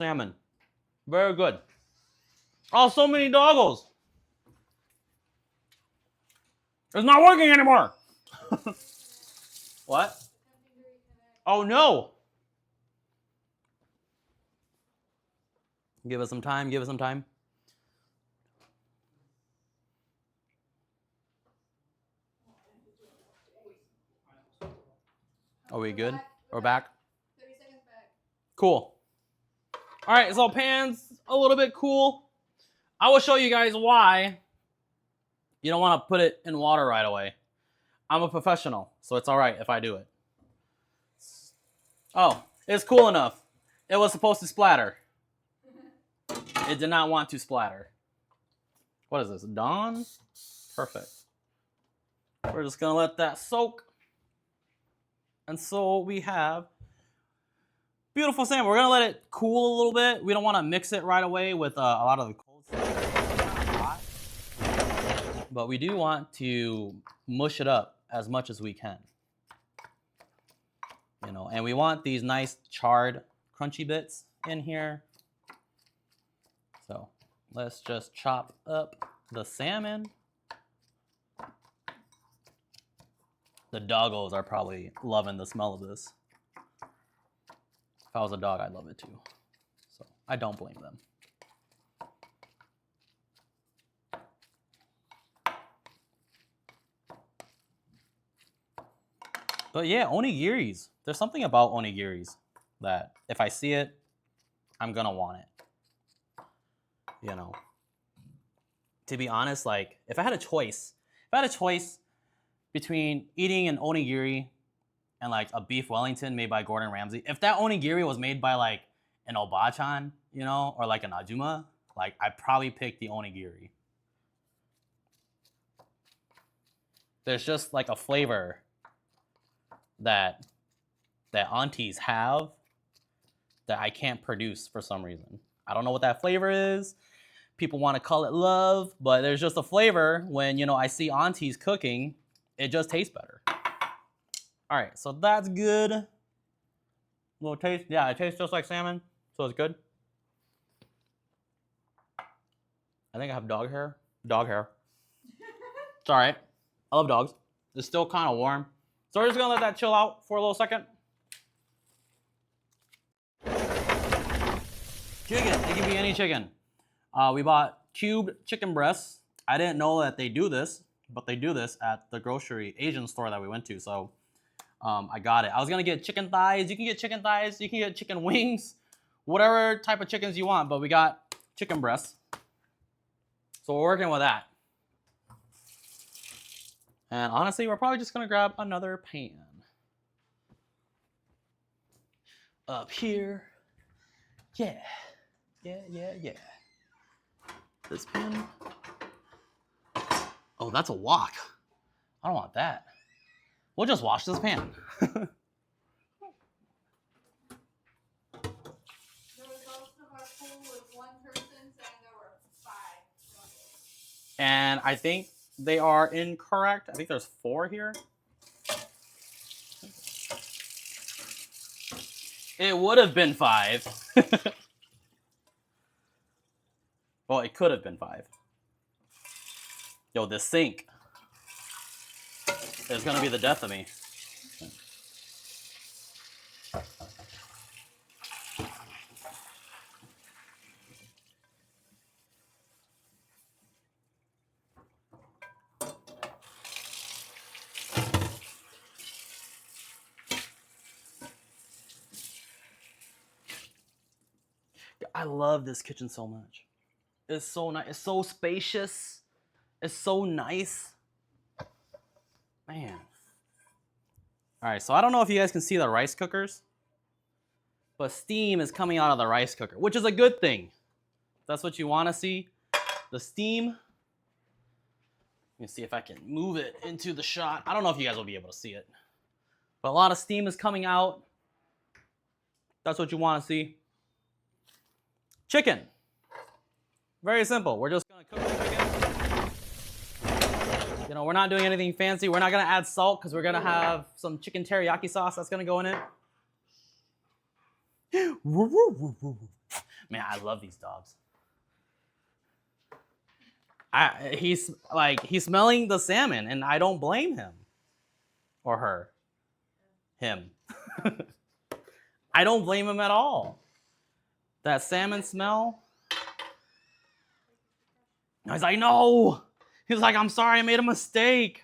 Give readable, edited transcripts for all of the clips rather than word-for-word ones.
salmon. Very good. Oh, so many doggos. It's not working anymore. What? Oh no. Give us some time. Give us some time. Are we good? We're back. 30 seconds back. Cool. All right, so pan's a little bit cool. I will show you guys why you don't want to put it in water right away. I'm a professional, so it's all right if I do it. Oh, it's cool enough. It was supposed to splatter. It did not want to splatter. What is this, Dawn? Perfect. We're just gonna let that soak. And so we have beautiful salmon. We're gonna let it cool a little bit. We don't want to mix it right away with a lot of the cold stuff. But we do want to mush it up as much as we can. You know, and we want these nice charred, crunchy bits in here. So let's just chop up the salmon. The doggos are probably loving the smell of this. If I was a dog, I'd love it too. So I don't blame them. But yeah, onigiris. There's something about onigiris that if I see it, I'm gonna want it. You know. To be honest, like if I had a choice between eating an onigiri and like a beef Wellington made by Gordon Ramsay, if that onigiri was made by like an Obachan, you know, or like an Ajuma, like I'd probably pick the onigiri. There's just like a flavor that aunties have that I can't produce for some reason. I don't know what that flavor is. People want to call it love, but there's just a flavor when, you know, I see aunties cooking, it just tastes better. All right, so that's good. Little taste, yeah, it tastes just like salmon, so it's good. I think I have dog hair. Dog hair. It's all right. I love dogs. It's still kind of warm. So we're just gonna let that chill out for a little second. Chicken, it can be any chicken. We bought cubed chicken breasts. I didn't know that they do this, but they do this at the grocery Asian store that we went to, so I got it. I was gonna get chicken thighs. You can get chicken thighs, you can get chicken wings, whatever type of chickens you want, but we got chicken breasts. So we're working with that. And honestly, we're probably just gonna grab another pan. Up here. Yeah. Yeah. This pan. Oh, that's a wok. I don't want that. We'll just wash this pan. There was also our pool with one person saying there were 5. And I think they are incorrect. I think there's 4 here. It would have been 5. Well, it could have been 5. Yo, this sink is gonna be the death of me. I love this kitchen so much. It's so nice. It's so spacious. It's so nice. Man. All right, so I don't know if you guys can see the rice cookers, but steam is coming out of the rice cooker, which is a good thing. That's what you want to see. The steam. Let me see if I can move it into the shot. I don't know if you guys will be able to see it, but a lot of steam is coming out. That's what you want to see. Chicken. Very simple. We're just gonna cook the chicken. You know, we're not doing anything fancy. We're not gonna add salt because we're gonna have some chicken teriyaki sauce that's gonna go in it. Man, I love these dogs. He's smelling the salmon, and I don't blame him or her. Him. I don't blame him at all. That salmon smell. He's like, no. He's like, I'm sorry, I made a mistake.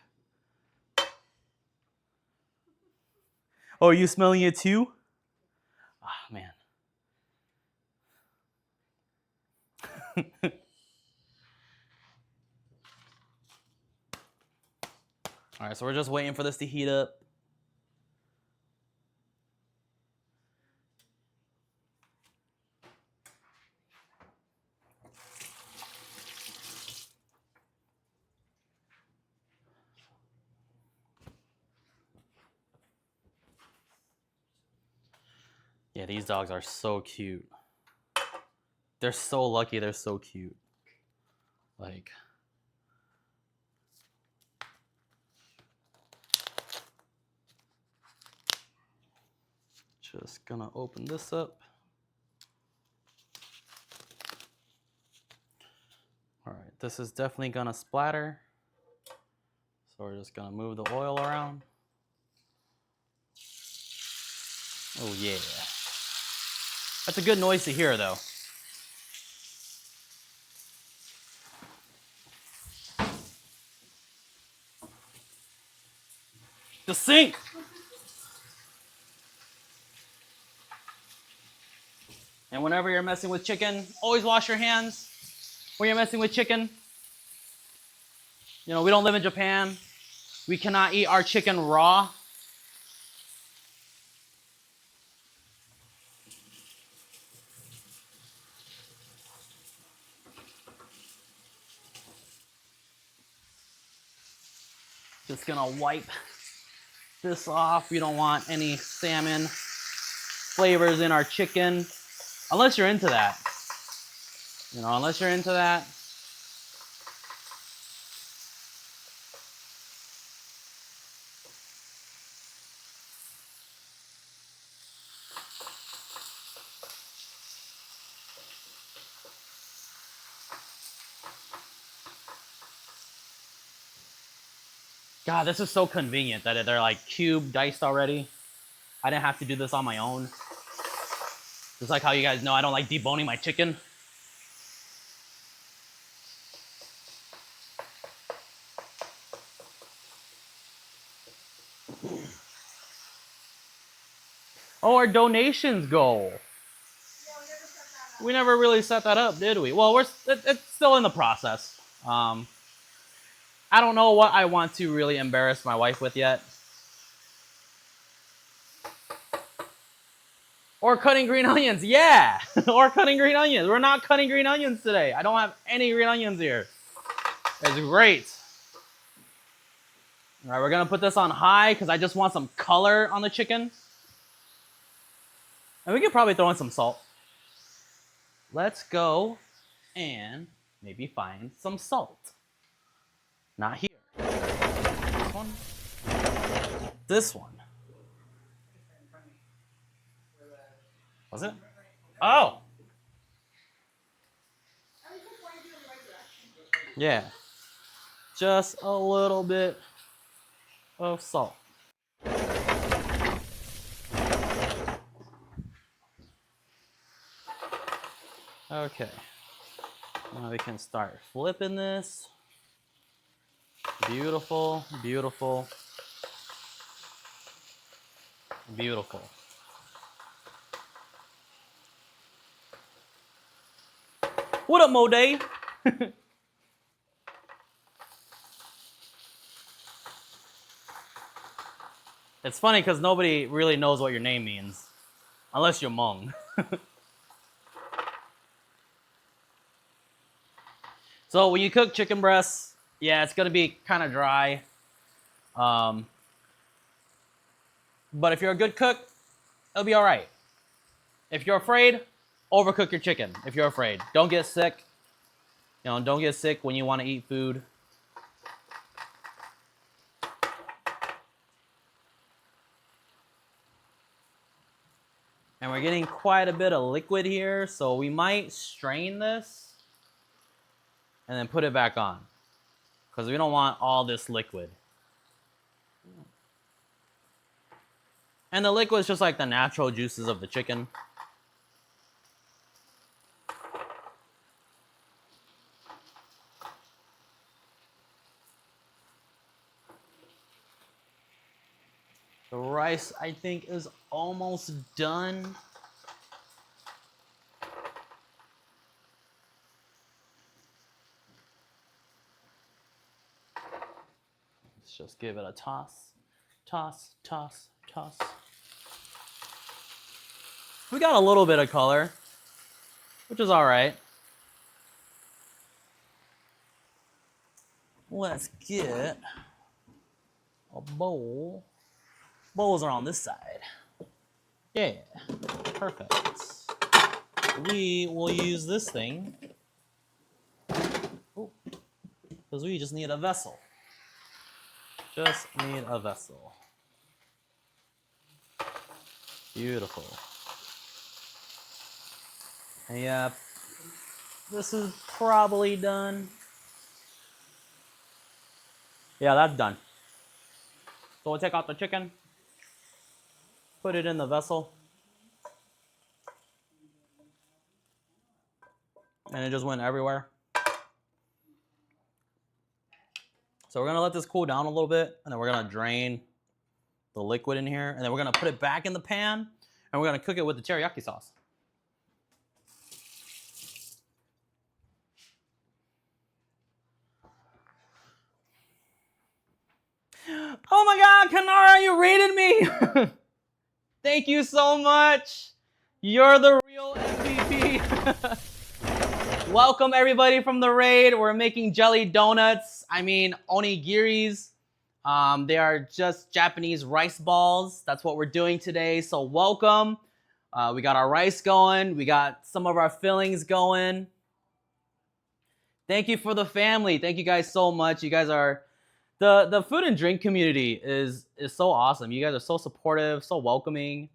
Oh, are you smelling it too? Ah, man. All right, so we're just waiting for this to heat up. Yeah, these dogs are so cute. They're so lucky they're so cute. Like, just gonna open this up. All right, this is definitely gonna splatter. So we're just gonna move the oil around. Oh yeah. That's a good noise to hear though. The sink! And whenever you're messing with chicken, always wash your hands when you're messing with chicken. You know, we don't live in Japan. We cannot eat our chicken raw. Just gonna wipe this off. We don't want any salmon flavors in our chicken. Unless you're into that. You know, unless you're into that. God, this is so convenient that they're like cube diced already. I didn't have to do this on my own. Just like how you guys know I don't like deboning my chicken. Oh, our donations goal. We never really set that up, did we? Well, it's still in the process. I don't know what I want to really embarrass my wife with yet. Or cutting green onions, yeah! Or cutting green onions. We're not cutting green onions today. I don't have any green onions here. It's great. All right, we're gonna put this on high because I just want some color on the chicken. And we could probably throw in some salt. Let's go and maybe find some salt. Not here. This one. This one. Was it? Oh! Yeah. Just a little bit of salt. Okay. Now we can start flipping this. Beautiful, beautiful, beautiful. What up, Mo Day? It's funny because nobody really knows what your name means. Unless you're Hmong. So when you cook chicken breasts, yeah, it's gonna be kind of dry. But if you're a good cook, it'll be all right. If you're afraid, overcook your chicken. If you're afraid, don't get sick. You know, don't get sick when you want to eat food. And we're getting quite a bit of liquid here, so we might strain this and then put it back on because we don't want all this liquid. And the liquid is just like the natural juices of the chicken. The rice, I think, is almost done. Let's just give it a toss. Toss, toss, toss. We got a little bit of color, which is all right. Let's get a bowl. Bowls are on this side. Yeah, perfect. We will use this thing because we just need a vessel. Just need a vessel. Beautiful. And yeah, this is probably done. Yeah, that's done. So we'll take out the chicken, put it in the vessel, and it just went everywhere. So we're gonna let this cool down a little bit, and then we're gonna drain the liquid in here, and then we're gonna put it back in the pan, and we're gonna cook it with the teriyaki sauce. Oh my God, Kanara, you rated me! Thank you so much. You're the real MVP. Welcome everybody from the raid. We're making jelly donuts. I mean, onigiris. They are just Japanese rice balls. That's what we're doing today. So welcome. We got our rice going. We got some of our fillings going. Thank you for the family. Thank you guys so much. You guys are the food and drink community is so awesome. You guys are so supportive, so welcoming.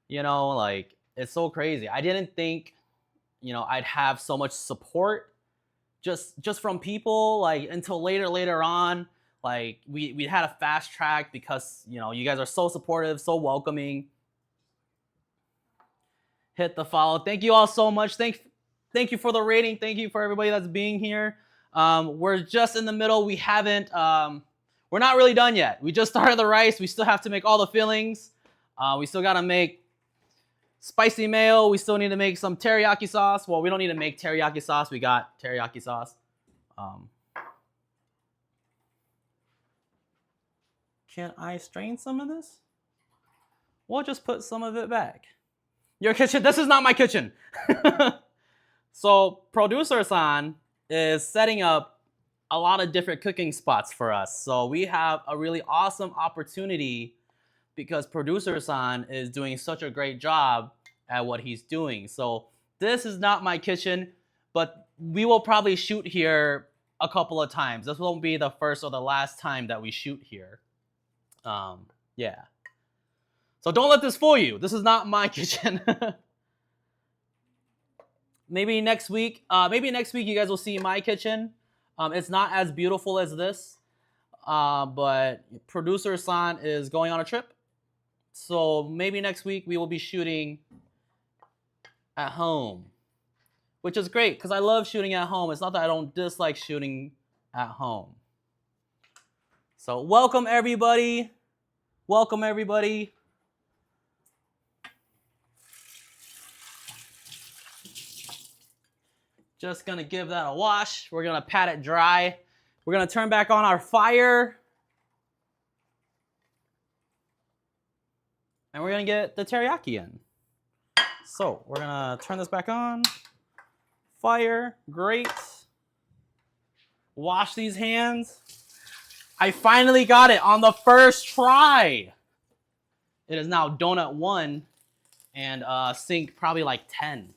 You know, like it's so crazy. I didn't think, you know, I'd have so much support just from people like until later on. Like we had a fast track because, you know, you guys are so supportive, so welcoming. Hit the follow. Thank you all so much. Thank you for the rating. Thank you for everybody that's being here. We're just in the middle. We haven't we're not really done yet. We just started the rice. We still have to make all the fillings. We still got to make spicy mayo. We still need to make some teriyaki sauce. Well, we don't need to make teriyaki sauce. We got teriyaki sauce. Can I strain some of this? We'll just put some of it back. Your kitchen? This is not my kitchen. So producer-san is setting up a lot of different cooking spots for us. So we have a really awesome opportunity because producer-san is doing such a great job at what he's doing. So this is not my kitchen, but we will probably shoot here a couple of times. This won't be the first or the last time that we shoot here. Yeah. So don't let this fool you. This is not my kitchen. Maybe next week you guys will see my kitchen. It's not as beautiful as this, but producer-san is going on a trip. So maybe next week we will be shooting at home, which is great because I love shooting at home. It's not that I don't dislike shooting at home. So welcome everybody. Welcome everybody. Just gonna give that a wash. We're gonna pat it dry. We're gonna turn back on our fire. And we're gonna get the teriyaki in. So we're gonna turn this back on. Fire, great. Wash these hands. I finally got it on the first try. It is now donut 1 and sink probably like 10.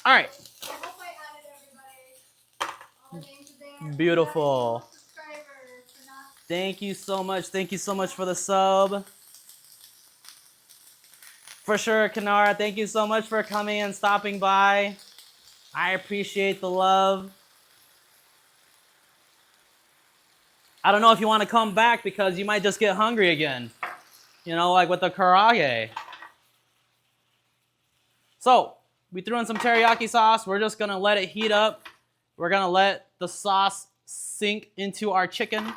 All right. I hope I added everybody. All the names are there. Beautiful. Thank you so much. Thank you so much for the sub. For sure, Kanara. Thank you so much for coming and stopping by. I appreciate the love. I don't know if you want to come back because you might just get hungry again. You know, like with the karaage. So, we threw in some teriyaki sauce. We're just going to let it heat up. We're going to let the sauce sink into our chicken.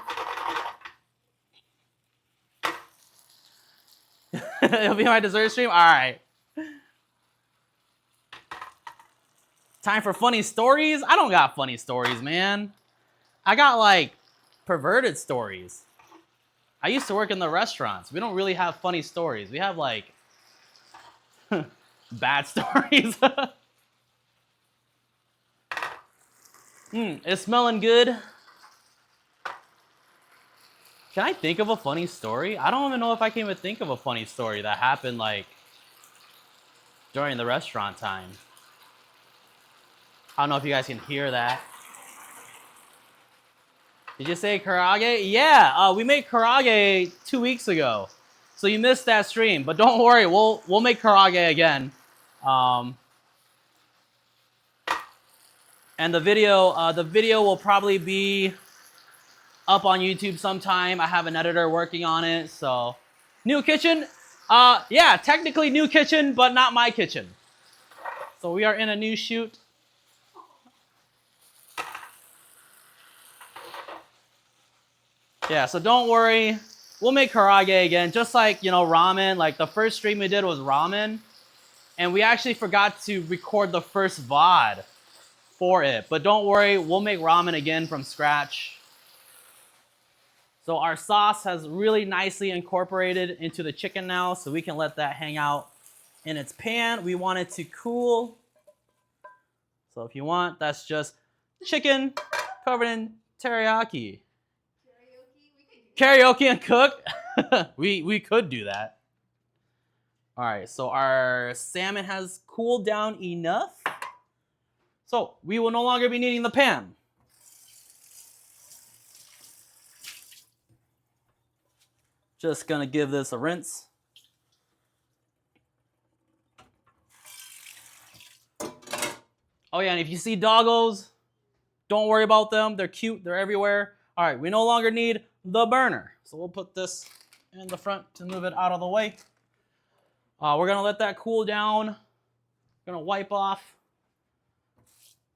It'll be my dessert stream? All right. Time for funny stories? I don't got funny stories, man. I got like perverted stories. I used to work in the restaurants. We don't really have funny stories. We have like bad stories. It's smelling good. Can I think of a funny story? I don't even know if I can even think of a funny story that happened like during the restaurant time. I don't know if you guys can hear that. Did you say karaage? Yeah, we made karaage 2 weeks ago. So you missed that stream, but don't worry, we'll make karaage again. And the video will probably be up on YouTube sometime. I have an editor working on it, so new kitchen. Yeah, technically new kitchen, but not my kitchen. So we are in a new shoot. Yeah, so don't worry. We'll make karaage again, just like, you know, ramen. Like the first stream we did was ramen, and we actually forgot to record the first VOD for it. But don't worry, we'll make ramen again from scratch. So our sauce has really nicely incorporated into the chicken now, so we can let that hang out in its pan. We want it to cool. So if you want, that's just chicken covered in teriyaki. Karaoke and cook? we could do that. All right, so our salmon has cooled down enough. So we will no longer be needing the pan. Just gonna give this a rinse. Oh yeah, and if you see doggos, don't worry about them. They're cute, they're everywhere. All right, we no longer need the burner. So we'll put this in the front to move it out of the way. We're gonna let that cool down. Gonna wipe off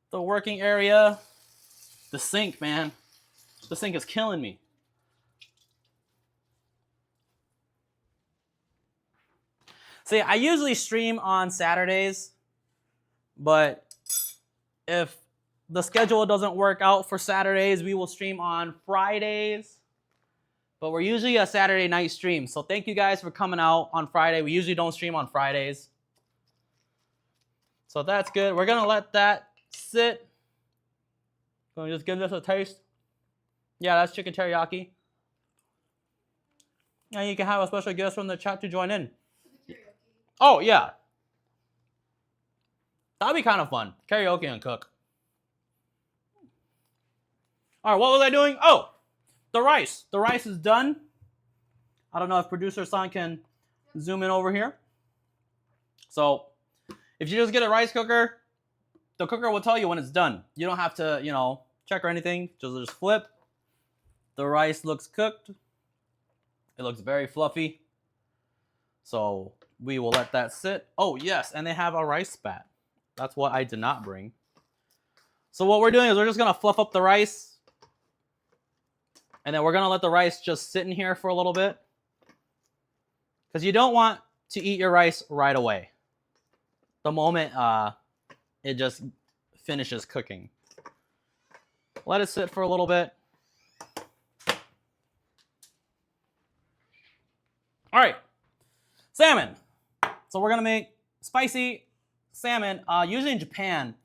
the working area. The sink, man. The sink is killing me. See, I usually stream on Saturdays, but if the schedule doesn't work out for Saturdays, we will stream on Fridays. But we're usually a Saturday night stream. So thank you guys for coming out on Friday. We usually don't stream on Fridays. So that's good. We're gonna let that sit. Gonna just give this a taste. Yeah, that's chicken teriyaki. And you can have a special guest from the chat to join in. Oh, yeah. That'd be kind of fun. Karaoke and cook. All right, what was I doing? Oh, the rice. The rice is done. I don't know if producer San can zoom in over here. So if you just get a rice cooker, the cooker will tell you when it's done. You don't have to, you know, check or anything. Just flip. The rice looks cooked. It looks very fluffy. So we will let that sit. Oh, yes, and they have a rice spat. That's what I did not bring. So what we're doing is we're just going to fluff up the rice. And then we're going to let the rice just sit in here for a little bit. Because you don't want to eat your rice right away. The moment it just finishes cooking. Let it sit for a little bit. All right. Salmon. So we're going to make spicy salmon. Usually in Japan,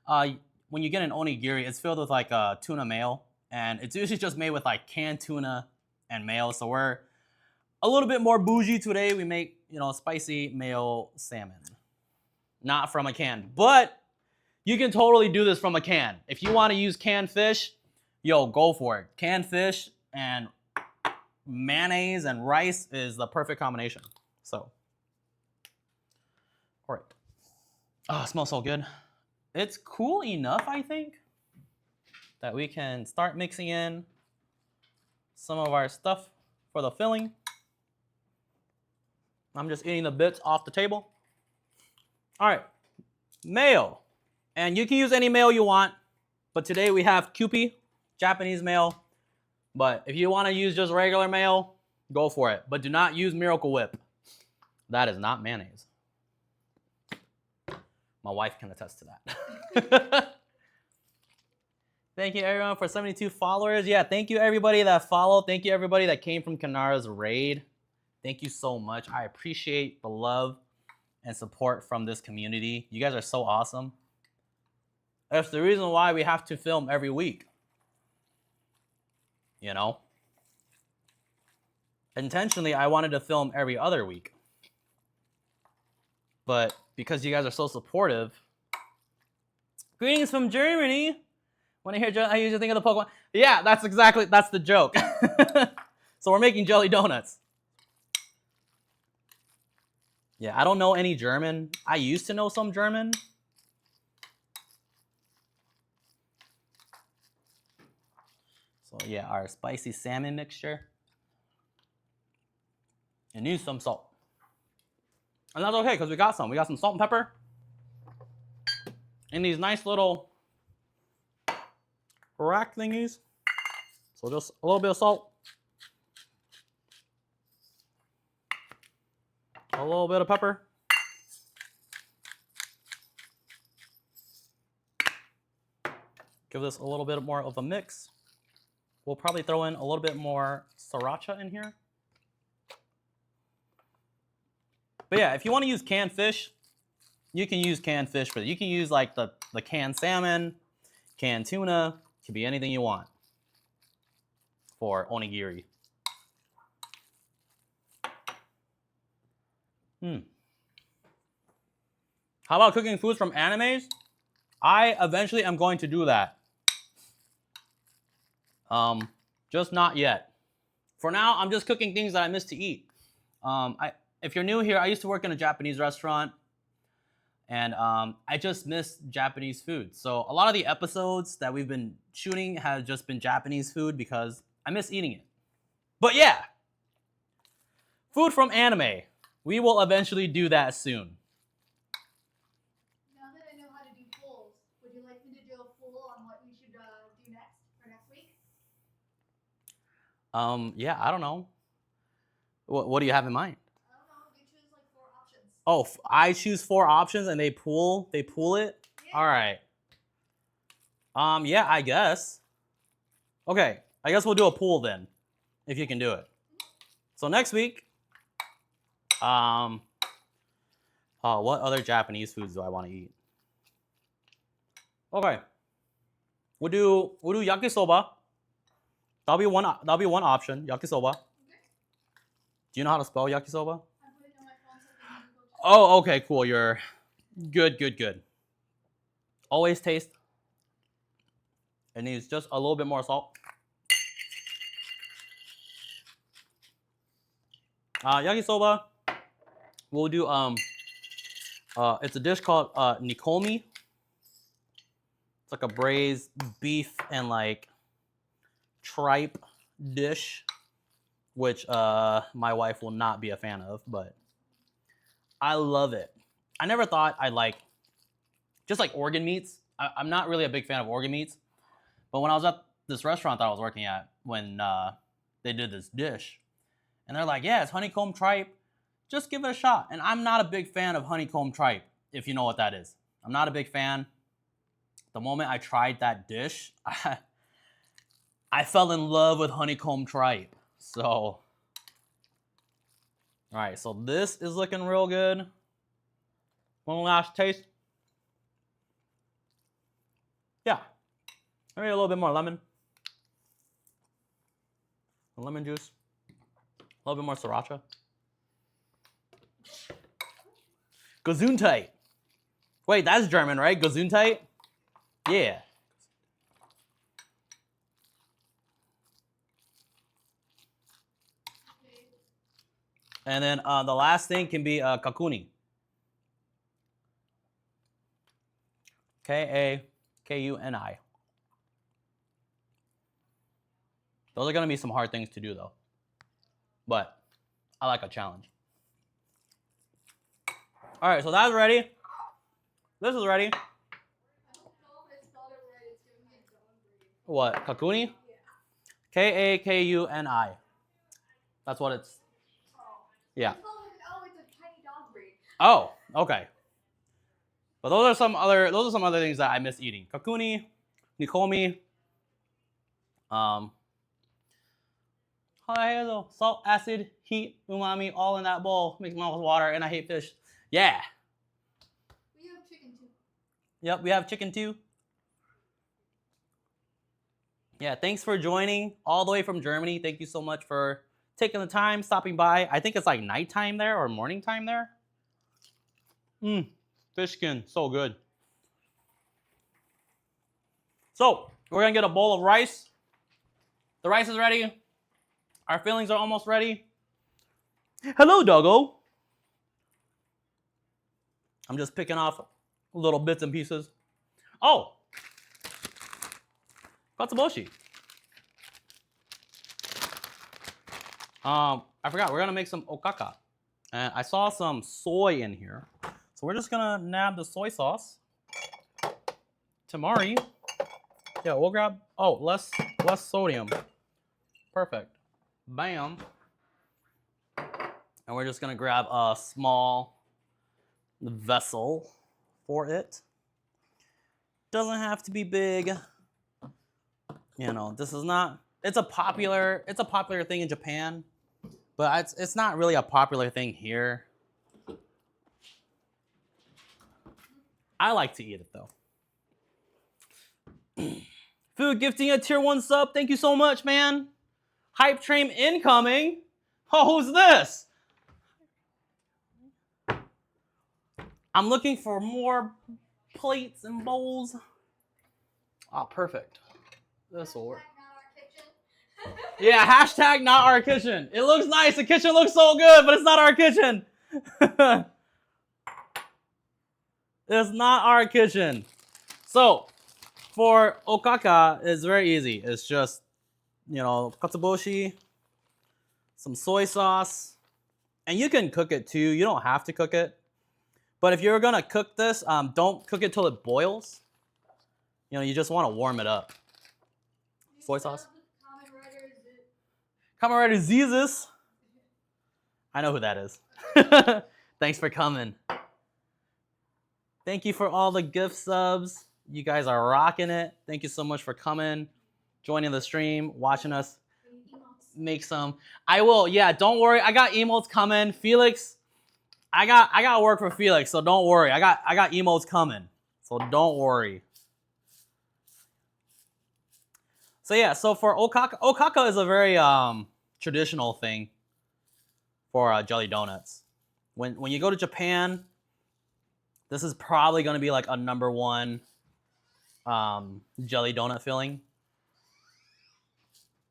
when you get an onigiri, it's filled with like tuna mayo. And it's usually just made with like canned tuna and mayo. So we're a little bit more bougie today. We make, you know, spicy mayo salmon. Not from a can. But you can totally do this from a can. If you want to use canned fish, yo, go for it. Canned fish and mayonnaise and rice is the perfect combination. So All right. Oh, it smells so good. It's cool enough, I think, that we can start mixing in some of our stuff for the filling. I'm just eating the bits off the table. All right, mayo. And you can use any mayo you want, but today we have Kewpie, Japanese mayo. But if you want to use just regular mayo, go for it. But do not use Miracle Whip. That is not mayonnaise. My wife can attest to that. Thank you everyone for 72 followers. Yeah, thank you everybody that followed. Thank you everybody that came from Kanara's raid. Thank you so much. I appreciate the love and support from this community. You guys are so awesome. That's the reason why we have to film every week. You know? Intentionally, I wanted to film every other week. But because you guys are so supportive, greetings from Germany. When I hear, I usually think of the Pokemon. Yeah, that's the joke. So we're making jelly donuts. Yeah, I don't know any German. I used to know some German. So yeah, our spicy salmon mixture. It needs some salt. And that's okay, because we got some. We got some salt and pepper. And these nice little rack thingies. So just a little bit of salt. A little bit of pepper. Give this a little bit more of a mix. We'll probably throw in a little bit more sriracha in here. But yeah, if you want to use canned fish, you can use canned fish for it. You can use like the canned salmon, canned tuna. It can be anything you want for onigiri. How about cooking foods from animes? I eventually am going to do that. Just not yet. For now, I'm just cooking things that I miss to eat. If you're new here, I used to work in a Japanese restaurant, and I just miss Japanese food. So a lot of the episodes that we've been shooting have just been Japanese food because I miss eating it. But yeah, food from anime. We will eventually do that soon. Now that I know how to do polls, would you like me to do a poll on what we should do next for next week? Yeah, I don't know. What do you have in mind? I don't know. You choose like 4 options. Oh, I choose 4 options and they pool it? Yeah. All right. Yeah, I guess. Okay, I guess we'll do a pool then, if you can do it. So next week, what other Japanese foods do I want to eat? Okay, we'll do yakisoba. That'll be one option, yakisoba. Okay. Do you know how to spell yakisoba? I'm putting it on my phone so I can Google it. Oh, okay, cool. You're good. Always taste. It needs just a little bit more salt. Yakisoba. We'll do it's a dish called nikomi. It's like a braised beef and like tripe dish, which my wife will not be a fan of, but I love it. I never thought I'd like just like organ meats. I'm not really a big fan of organ meats, but when I was at this restaurant that I was working at, when they did this dish, and they're like, yeah, it's honeycomb tripe, just give it a shot. And I'm not a big fan of honeycomb tripe, if you know what that is. I'm not a big fan. The moment I tried that dish, I fell in love with honeycomb tripe. So, all right, so this is looking real good. One last taste. Yeah, maybe a little bit more lemon. Lemon juice. A little bit more sriracha. Gesundheit. Wait, that's German, right? Gesundheit? Yeah. And then the last thing can be kakuni. K-A-K-U-N-I. Those are going to be some hard things to do, though. But I like a challenge. All right, so that's ready. This is ready. I don't know if I spelled it right. It's giving me a downgrade. What? Kakuni? Yeah. K-A-K-U-N-I. That's what it's. Oh. Yeah. I spelled it with an O. It's a tiny dog breed. Oh, okay. But those are some other things that I miss eating. Kakuni, Nikomi, salt, acid, heat, umami, all in that bowl. Makes my mouth water, and I hate fish. Yeah. We have chicken too. Yep, we have chicken too. Yeah, thanks for joining all the way from Germany. Thank you so much for taking the time, stopping by. I think it's like nighttime there or morning time there. Fish skin, so good. So, we're gonna get a bowl of rice. The rice is ready. Our fillings are almost ready. Hello, doggo. I'm just picking off little bits and pieces. Oh, katsuboshi. I forgot, we're gonna make some okaka. And I saw some soy in here. So we're just gonna nab the soy sauce. Tamari. Yeah, we'll grab, less sodium. Perfect. Bam. And we're just gonna grab a small vessel for it. Doesn't have to be big. You know, this is not, it's a popular thing in Japan, but it's not really a popular thing here. I like to eat it though. Food gifting a tier 1 sub. Thank you so much, man. Hype train incoming. Oh, who's this? I'm looking for more plates and bowls. Oh, perfect. This will work. Yeah, hashtag not our kitchen. It looks nice. The kitchen looks so good, but it's not our kitchen. It's not our kitchen. So, for okaka, it's very easy. It's just, katsuboshi, some soy sauce, and you can cook it too. You don't have to cook it. But if you're gonna cook this, don't cook it till it boils. You just want to warm it up. Soy sauce. Kamen Rider Jesus. I know who that is. Thanks for coming. Thank you for all the gift subs. You guys are rocking it. Thank you so much for coming, joining the stream, watching us make some. I will. Yeah, don't worry. I got emotes coming. Felix, I got work for Felix, so don't worry. I got emotes coming, so don't worry. So yeah, so for okaka is a very traditional thing for jelly donuts. When you go to Japan, this is probably going to be like a #1 jelly donut filling.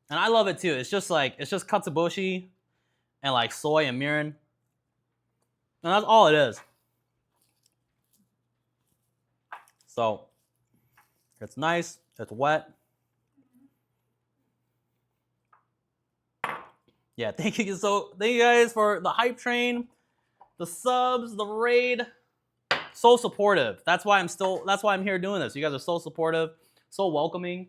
And I love it too. It's just katsuboshi and like soy and mirin. And that's all it is. So it's nice, it's wet. Yeah, thank you guys for the hype train, the subs, the raid. So supportive. That's why I'm here doing this. You guys are so supportive, so welcoming.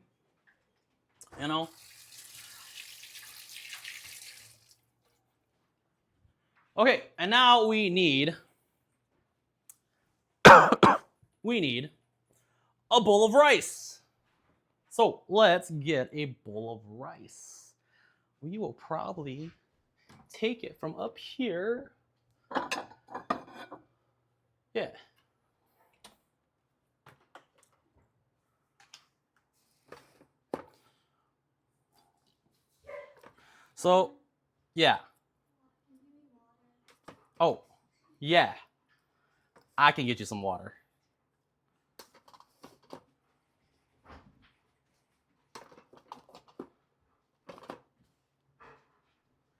Okay, and now we need a bowl of rice. So let's get a bowl of rice. We will probably take it from up here. Yeah. So, yeah. Oh, yeah. I can get you some water.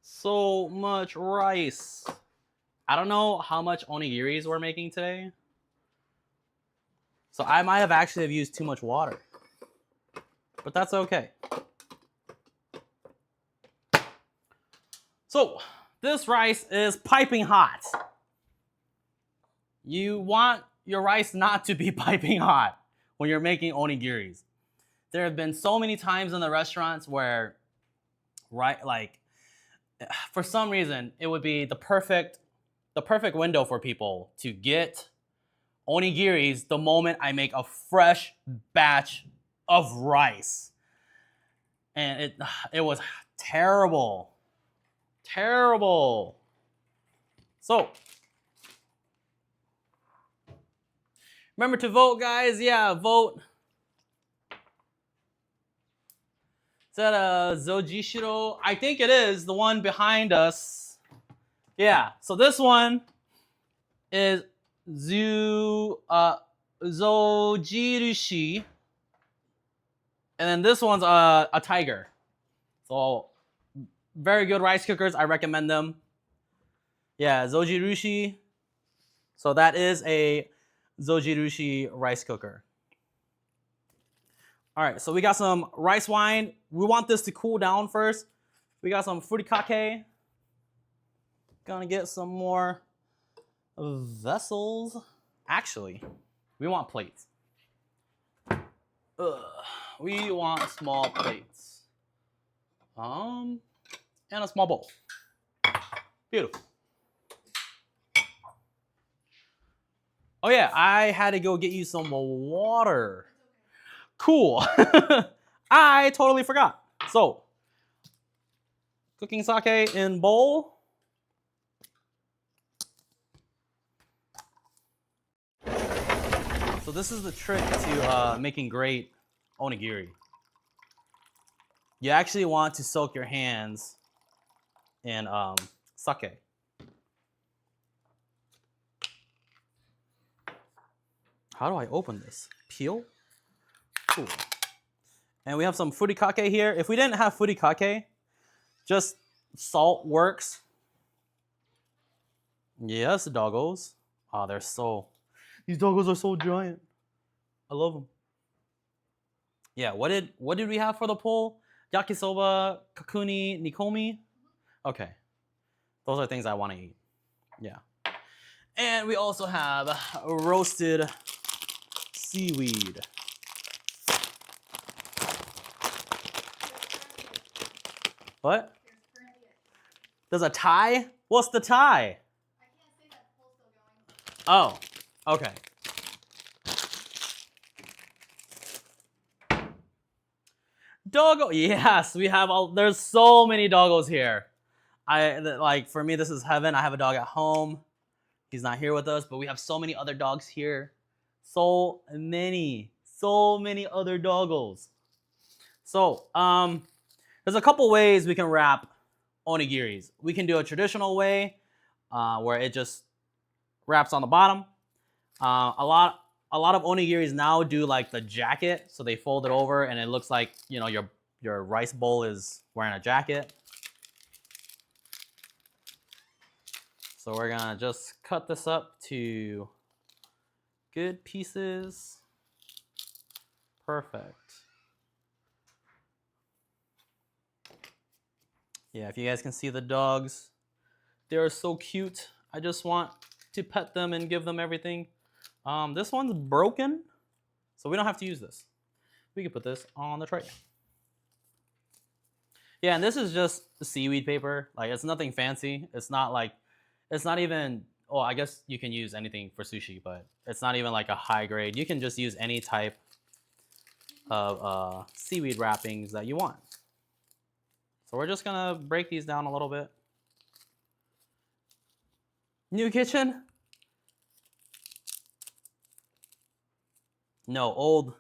So much rice. I don't know how much onigiris we're making today. So I might have actually have used too much water. But that's okay. So this rice is piping hot. You want your rice not to be piping hot when you're making onigiris. There have been so many times in the restaurants where, right, like, for some reason, it would be the perfect window for people to get onigiris the moment I make a fresh batch of rice. And it was terrible. Terrible. So, remember to vote, guys. Yeah, vote. Is that a Zojishiro? I think it is, the one behind us. Yeah, so this one is Zojirushi. And then this one's a tiger. So, very good rice cookers. I recommend them. Yeah, Zojirushi. So that is a Zojirushi rice cooker. All right, so we got some rice wine. We want this to cool down first. We got some furikake. Gonna get some more vessels. Actually, we want plates. We want small plates. And a small bowl. Beautiful. Oh yeah, I had to go get you some water. Cool. I totally forgot. So, cooking sake in bowl. So this is the trick to making great onigiri. You actually want to soak your hands in sake. How do I open this? Peel? Cool. And we have some furikake here. If we didn't have furikake, just salt works. Yes, doggos. Oh, these doggos are so giant. I love them. Yeah, what did we have for the poll? Yakisoba, kakuni, nikomi? Okay. Those are things I want to eat. Yeah. And we also have roasted seaweed. What? There's a tie? What's the tie? I can't say that. The poll's still going. Oh, okay. Doggo, yes, we have there's so many doggos here. For me, this is heaven. I have a dog at home. He's not here with us, but we have so many other dogs here. So many other doggos. So, there's a couple ways we can wrap onigiris. We can do a traditional way, where it just wraps on the bottom. A lot of onigiris now do like the jacket, so they fold it over and it looks like, you know, your rice bowl is wearing a jacket. So we're gonna just cut this up to good pieces. Perfect. Yeah, if you guys can see the dogs, they are so cute. I just want to pet them and give them everything. This one's broken, so we don't have to use this. We can put this on the tray. Yeah, and this is just seaweed paper. Like, it's nothing fancy. It's not even, oh, I guess you can use anything for sushi, but it's not even like a high grade. You can just use any type of seaweed wrappings that you want. So we're just gonna break these down a little bit. New kitchen? No, old.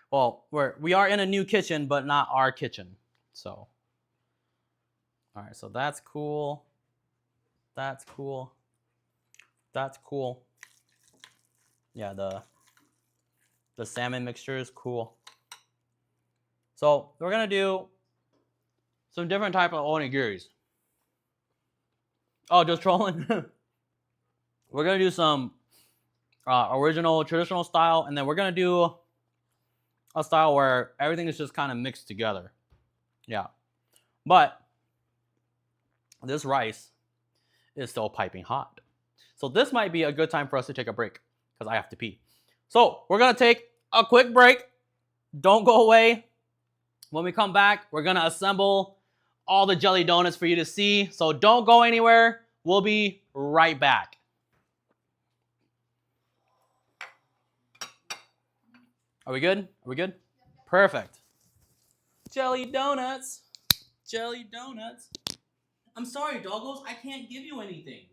Well, we are in a new kitchen, but not our kitchen. So, all right, so that's cool. That's cool. That's cool. Yeah, the salmon mixture is cool. So we're gonna do some different type of onigiris. Oh, just trolling. We're gonna do some original traditional style, and then we're gonna do a style where everything is just kind of mixed together. Yeah, but this rice is still piping hot. So this might be a good time for us to take a break because I have to pee. So we're gonna take a quick break. Don't go away. When we come back, we're gonna assemble all the jelly donuts for you to see. So don't go anywhere. We'll be right back. Are we good? Are we good? Perfect. Jelly donuts. Jelly donuts. I'm sorry, doggos. I can't give you anything.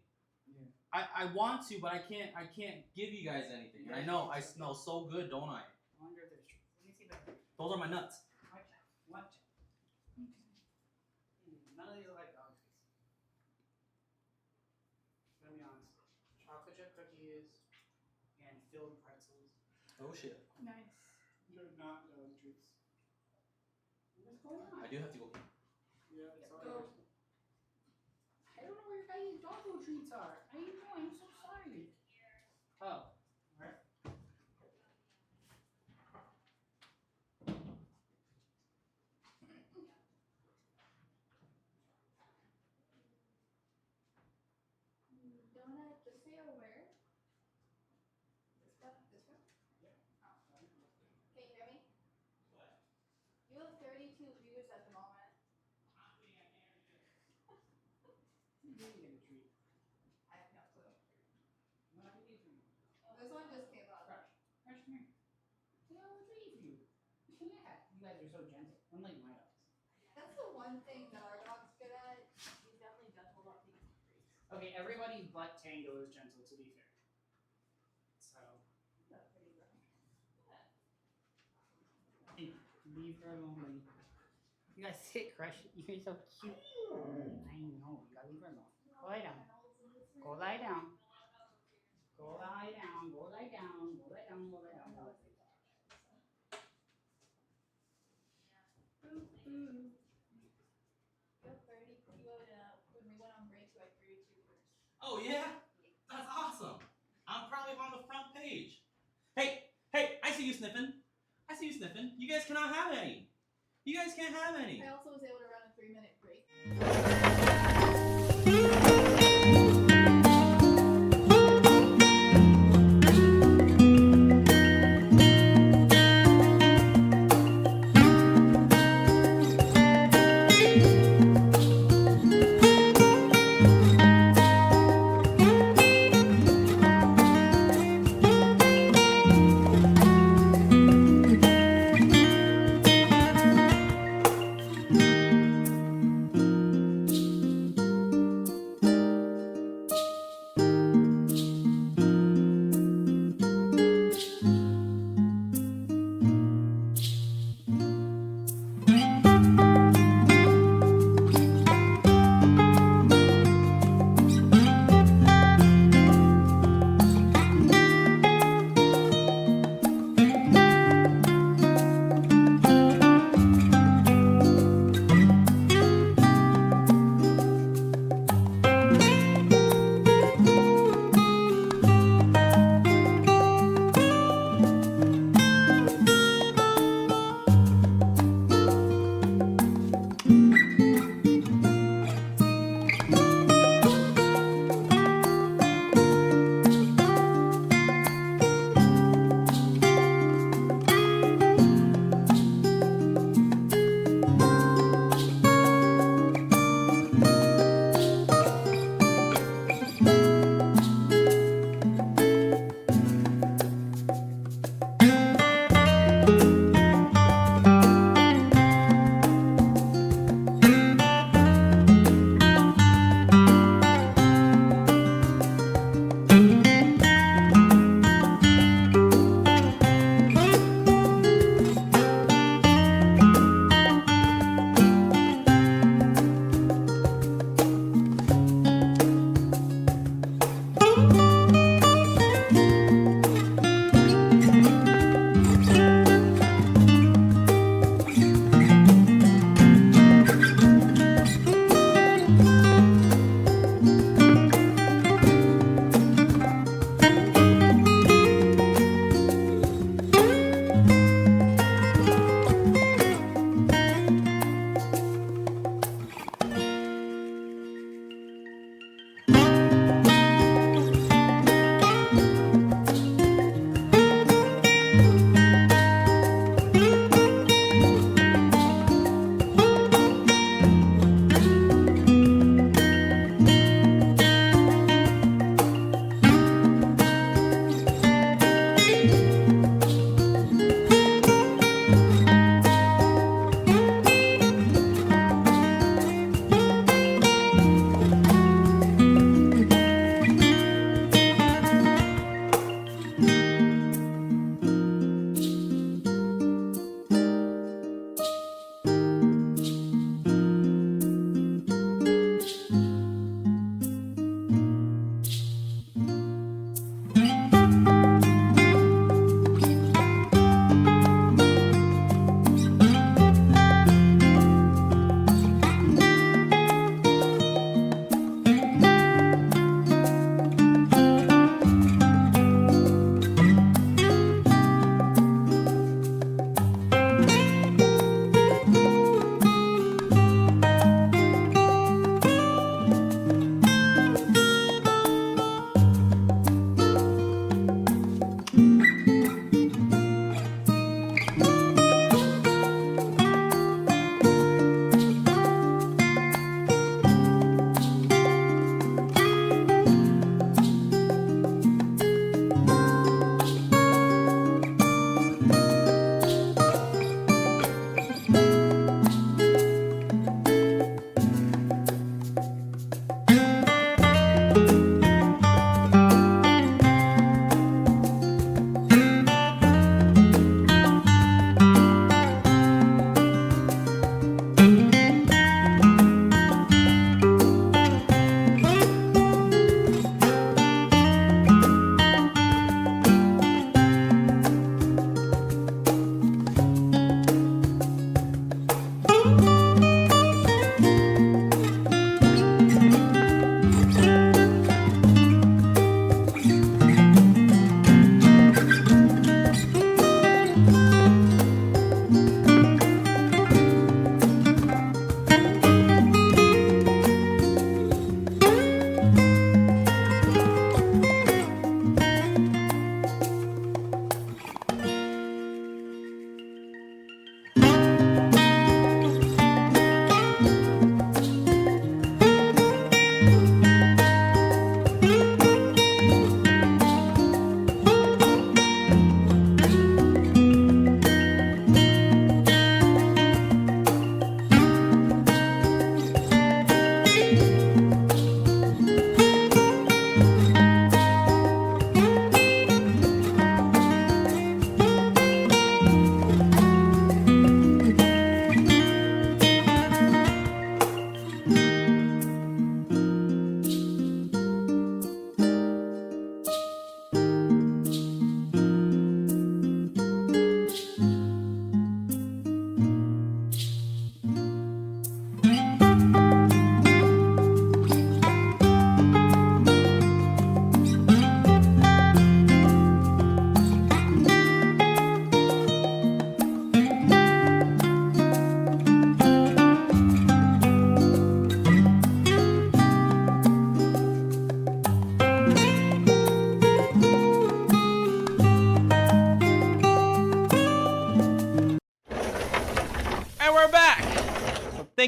Yeah. I want to, but I can't give you guys anything. And I know I smell so good, don't I? I wonder if there's truth. Let me see if I can. Those are my nuts. What? None of these are like dog treats. Let me be honest. Chocolate chip cookies and filled pretzels. Oh shit. Nice. They're not dog treats. What's going on? I do have to go. Yeah, Go. I don't know where your guys' doggo treats are. I didn't know. I'm so sorry. Oh. Alright. Donut, just say where. This one? This one? Yeah. Oh. Can you hear me? What? You have 32 views at the moment. You didn't get a treat. I have no clue. No, I need you. This one just came up. Crush. Crush, come here. Yeah, I'll treat for you. Yeah. You guys are so gentle. Unlike my dogs. That's the one thing that our dog's good at. He's definitely gentle about things. Okay, everybody but Tango is gentle, to be fair. So. That's pretty rough. Hey, leave her alone, buddy. You gotta sit, Crush. You're so cute. I know. You gotta leave her alone. Go lie down. Go lie down. Go lie down. Go lie down. Go lie down. Go lie down. Go lie down. You have 30. You had, when we went on break, you had 32 viewers. Oh yeah? That's awesome. I'm probably on the front page. Hey, I see you sniffing. I see you sniffing. You guys cannot have any. You guys can't have any. I also was able to run a 3-minute break.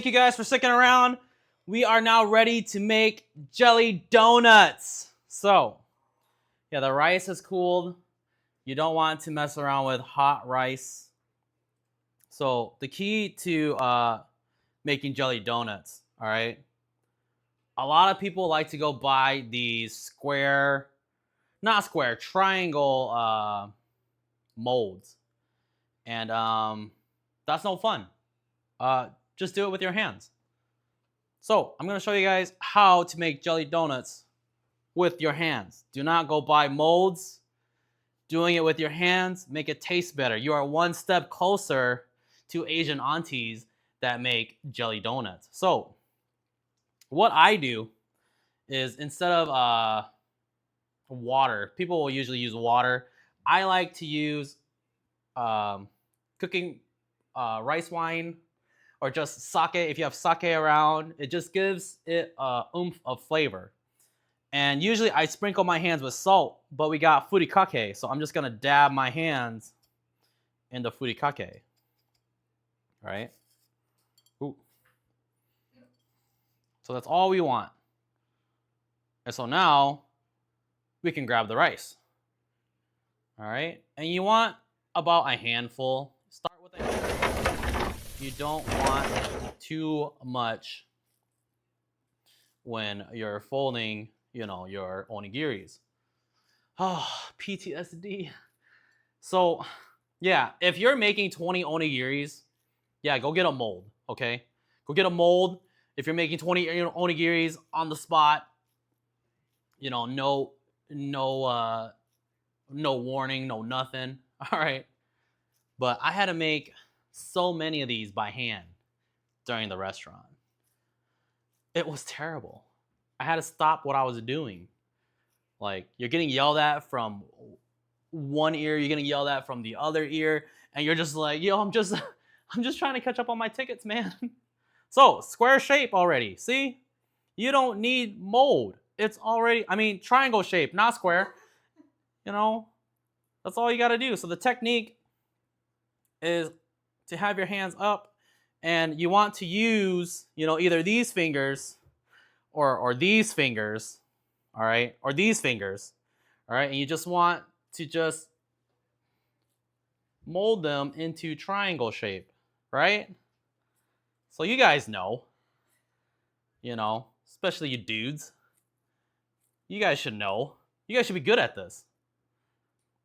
thank you guys for sticking around. We are now ready to make jelly donuts. So, yeah, the rice is cooled. You don't want to mess around with hot rice. So, the key to making jelly donuts, all right? A lot of people like to go buy these triangle molds. And that's no fun. Just do it with your hands. So I'm going to show you guys how to make jelly donuts with your hands. Do not go buy molds. Doing it with your hands, make it taste better. You are one step closer to Asian aunties that make jelly donuts. So what I do is instead of water, people will usually use water. I like to use cooking rice wine or just sake. If you have sake around, it just gives it a oomph of flavor. And usually I sprinkle my hands with salt, but we got furikake, so I'm just gonna dab my hands in the furikake. Right? Ooh. So that's all we want. And so now we can grab the rice. All right? And you want about a handful. Start with a handful. You don't want too much when you're folding, your onigiris. Oh, PTSD. So, yeah, if you're making 20 onigiris, yeah, go get a mold, okay? Go get a mold. If you're making 20 onigiris on the spot, no warning, no nothing. All right. But I had to make so many of these by hand during the restaurant. It was terrible. I had to stop what I was doing. Like, you're getting yelled at from one ear, you're getting yelled at from the other ear, and you're just like, I'm just trying to catch up on my tickets, man. So, square shape already. See? You don't need mold. It's already, triangle shape, not square. That's all you got to do. So the technique is to have your hands up, and you want to use, either these fingers or these fingers, all right, or these fingers, all right, and you just want to just mold them into triangle shape, right? So you guys know, especially you dudes. You guys should know. You guys should be good at this.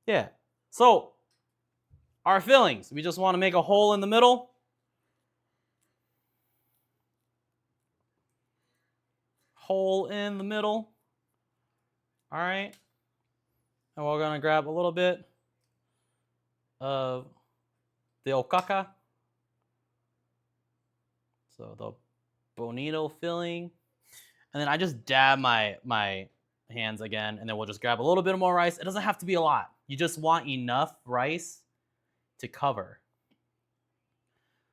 Yeah. So our fillings, we just want to make a hole in the middle. Hole in the middle. All right. And we're going to grab a little bit of the okaka. So the bonito filling. And then I just dab my hands again, and then we'll just grab a little bit more rice. It doesn't have to be a lot. You just want enough rice to cover.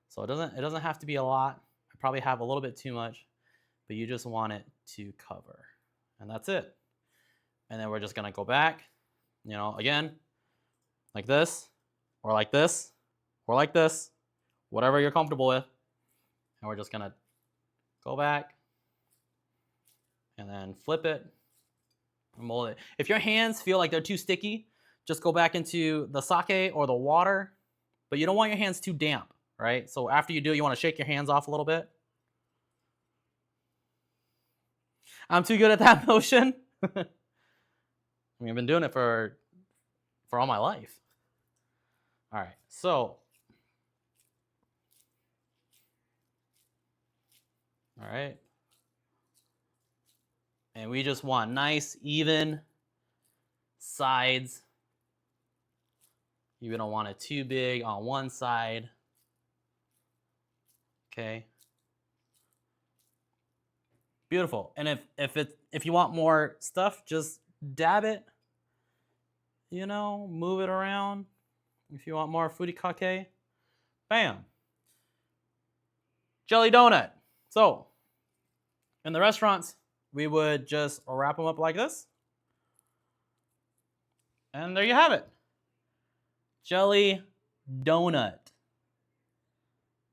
So it doesn't have to be a lot. I probably have a little bit too much, but you just want it to cover. And that's it. And then we're just gonna go back, again, like this, or like this, or like this, whatever you're comfortable with. And we're just gonna go back and then flip it and mold it. If your hands feel like they're too sticky, just go back into the sake or the water, but you don't want your hands too damp, right? So after you do it, you want to shake your hands off a little bit. I'm too good at that motion. I've been doing it for all my life. All right, so. All right. And we just want nice, even sides. You don't want it too big on one side. Okay. Beautiful. And if you want more stuff, just dab it. Move it around. If you want more furikake, bam. Jelly donut. So, in the restaurants, we would just wrap them up like this. And there you have it. Jelly donut.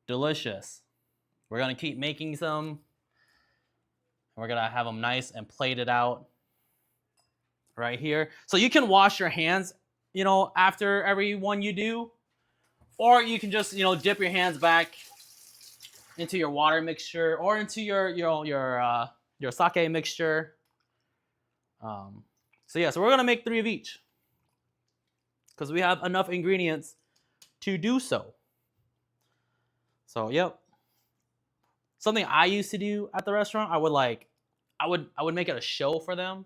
Delicious. We're gonna keep making some. We're gonna have them nice and plated out right here. So you can wash your hands, after every one you do, or you can just, dip your hands back into your water mixture or into your sake mixture. So we're gonna make 3 of each because we have enough ingredients to do so. So yep. Something I used to do at the restaurant, I would make it a show for them.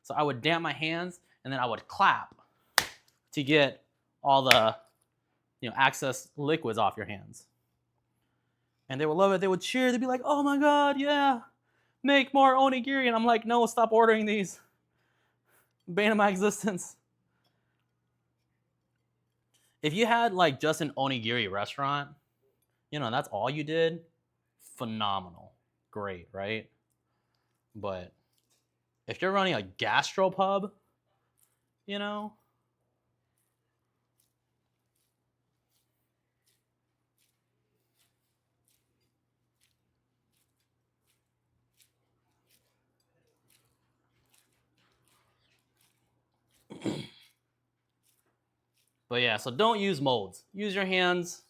So I would damp my hands and then I would clap to get all the excess liquids off your hands. And they would love it. They would cheer. They'd be like, "Oh my god, yeah, make more onigiri." And I'm like, "No, stop ordering these. Bane of my existence." If you had like just an onigiri restaurant, that's all you did, phenomenal. Great, right? But if you're running a gastropub, But yeah, so don't use molds. Use your hands.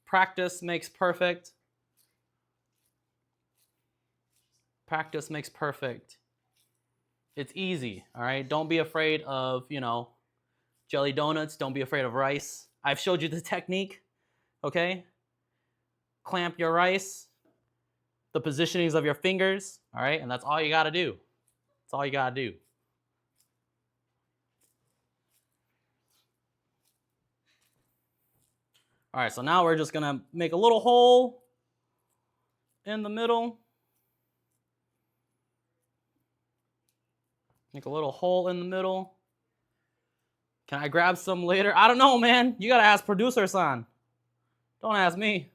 Practice makes perfect. Practice makes perfect. It's easy, all right? Don't be afraid of, jelly donuts. Don't be afraid of rice. I've showed you the technique, okay? Clamp your rice, the positionings of your fingers, all right? And that's all you gotta do. That's all you gotta do. All right, so now we're just gonna make a little hole in the middle. Make a little hole in the middle. Can I grab some later? I don't know, man. You gotta ask producer-san. Don't ask me.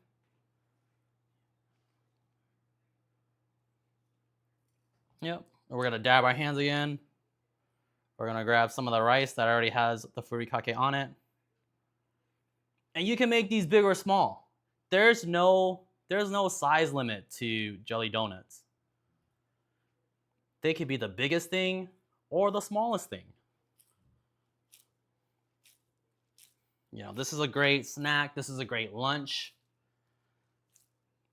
Yep. We're gonna dab our hands again. We're gonna grab some of the rice that already has the furikake on it. And you can make these big or small. There's no size limit to jelly donuts. They could be the biggest thing or the smallest thing. This is a great snack. This is a great lunch.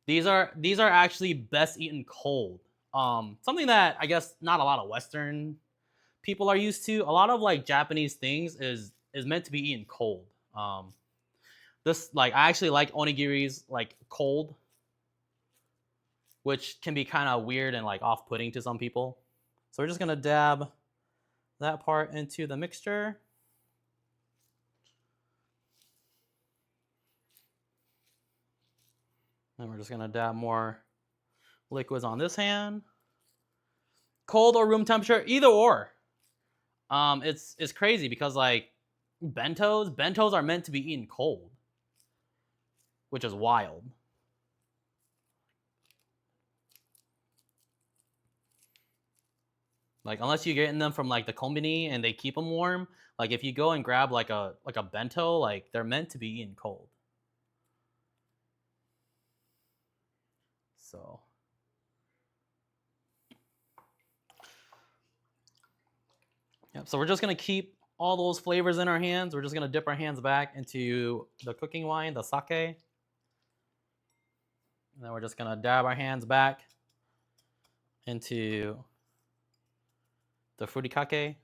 These are actually best eaten cold. Something that I guess not a lot of Western people are used to. A lot of like Japanese things is meant to be eaten cold. I actually like onigiris like cold, which can be kind of weird and like off-putting to some people. So we're just gonna dab that part into the mixture. And we're just gonna dab more liquids on this hand. Cold or room temperature, either or. It's crazy because like bentos are meant to be eaten cold, which is wild. Like unless you're getting them from like the kombini and they keep them warm, like if you go and grab like a bento, like they're meant to be eaten cold. So yep, so we're just gonna keep all those flavors in our hands. We're just gonna dip our hands back into the cooking wine, the sake. And then we're just gonna dab our hands back into the furikake.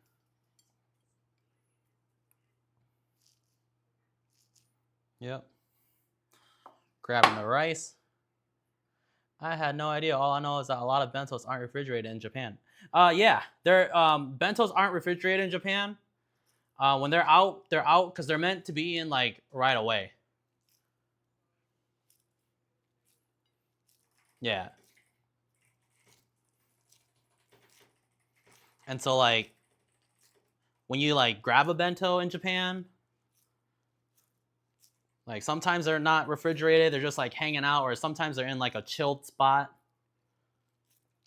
Yep. Grabbing the rice. I had no idea. All I know is that a lot of bentos aren't refrigerated in Japan. Yeah, bentos aren't refrigerated in Japan. When they're out because they're meant to be in like right away. Yeah. And so like when you like grab a bento in Japan, like sometimes they're not refrigerated, they're just like hanging out, or sometimes they're in like a chilled spot.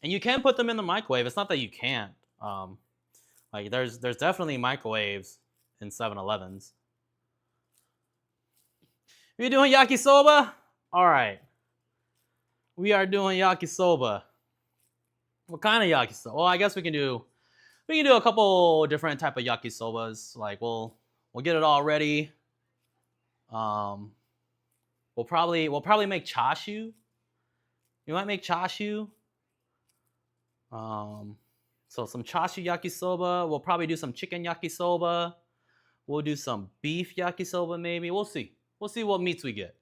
And you can put them in the microwave. It's not that you can't. Like there's definitely microwaves in 7-Elevens. You doing yakisoba? All right. We are doing yakisoba. What kind of yakisoba? Well, I guess we can do a couple different type of yakisobas. Like we'll get it all ready. Um, we'll probably make chashu. We might make chashu. Um, so some chashu yakisoba. We'll probably do some chicken yakisoba. We'll do some beef yakisoba maybe. We'll see. We'll see what meats we get.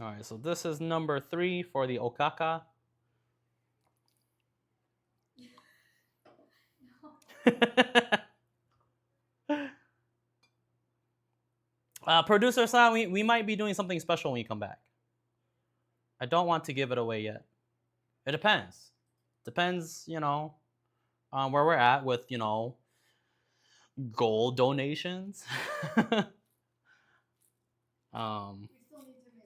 All right, so this is number 3 for the okaka. Producer Sam, we might be doing something special when you come back. I don't want to give it away yet. It depends. Depends, where we're at with, gold donations. um,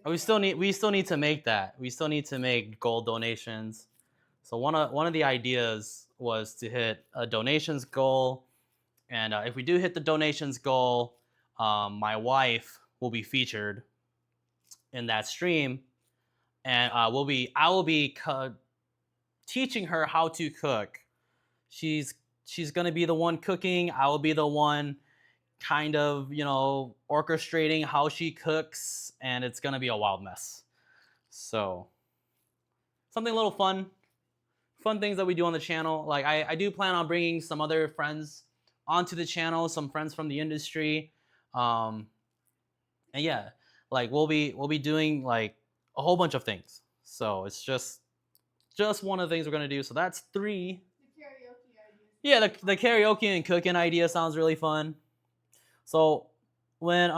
we still need to make that. We still need to make gold donations. So one of the ideas was to hit a donations goal, and if we do hit the donations goal, my wife will be featured in that stream, and I will be teaching her how to cook. She's gonna be the one cooking. I will be the one kind of orchestrating how she cooks, and it's gonna be a wild mess. So something a little fun things that we do on the channel. Like I do plan on bringing some other friends onto the channel, some friends from the industry, and yeah, like we'll be doing like a whole bunch of things. So it's just one of the things we're gonna do. So that's 3. The karaoke idea. Yeah, the karaoke and cooking idea sounds really fun. So when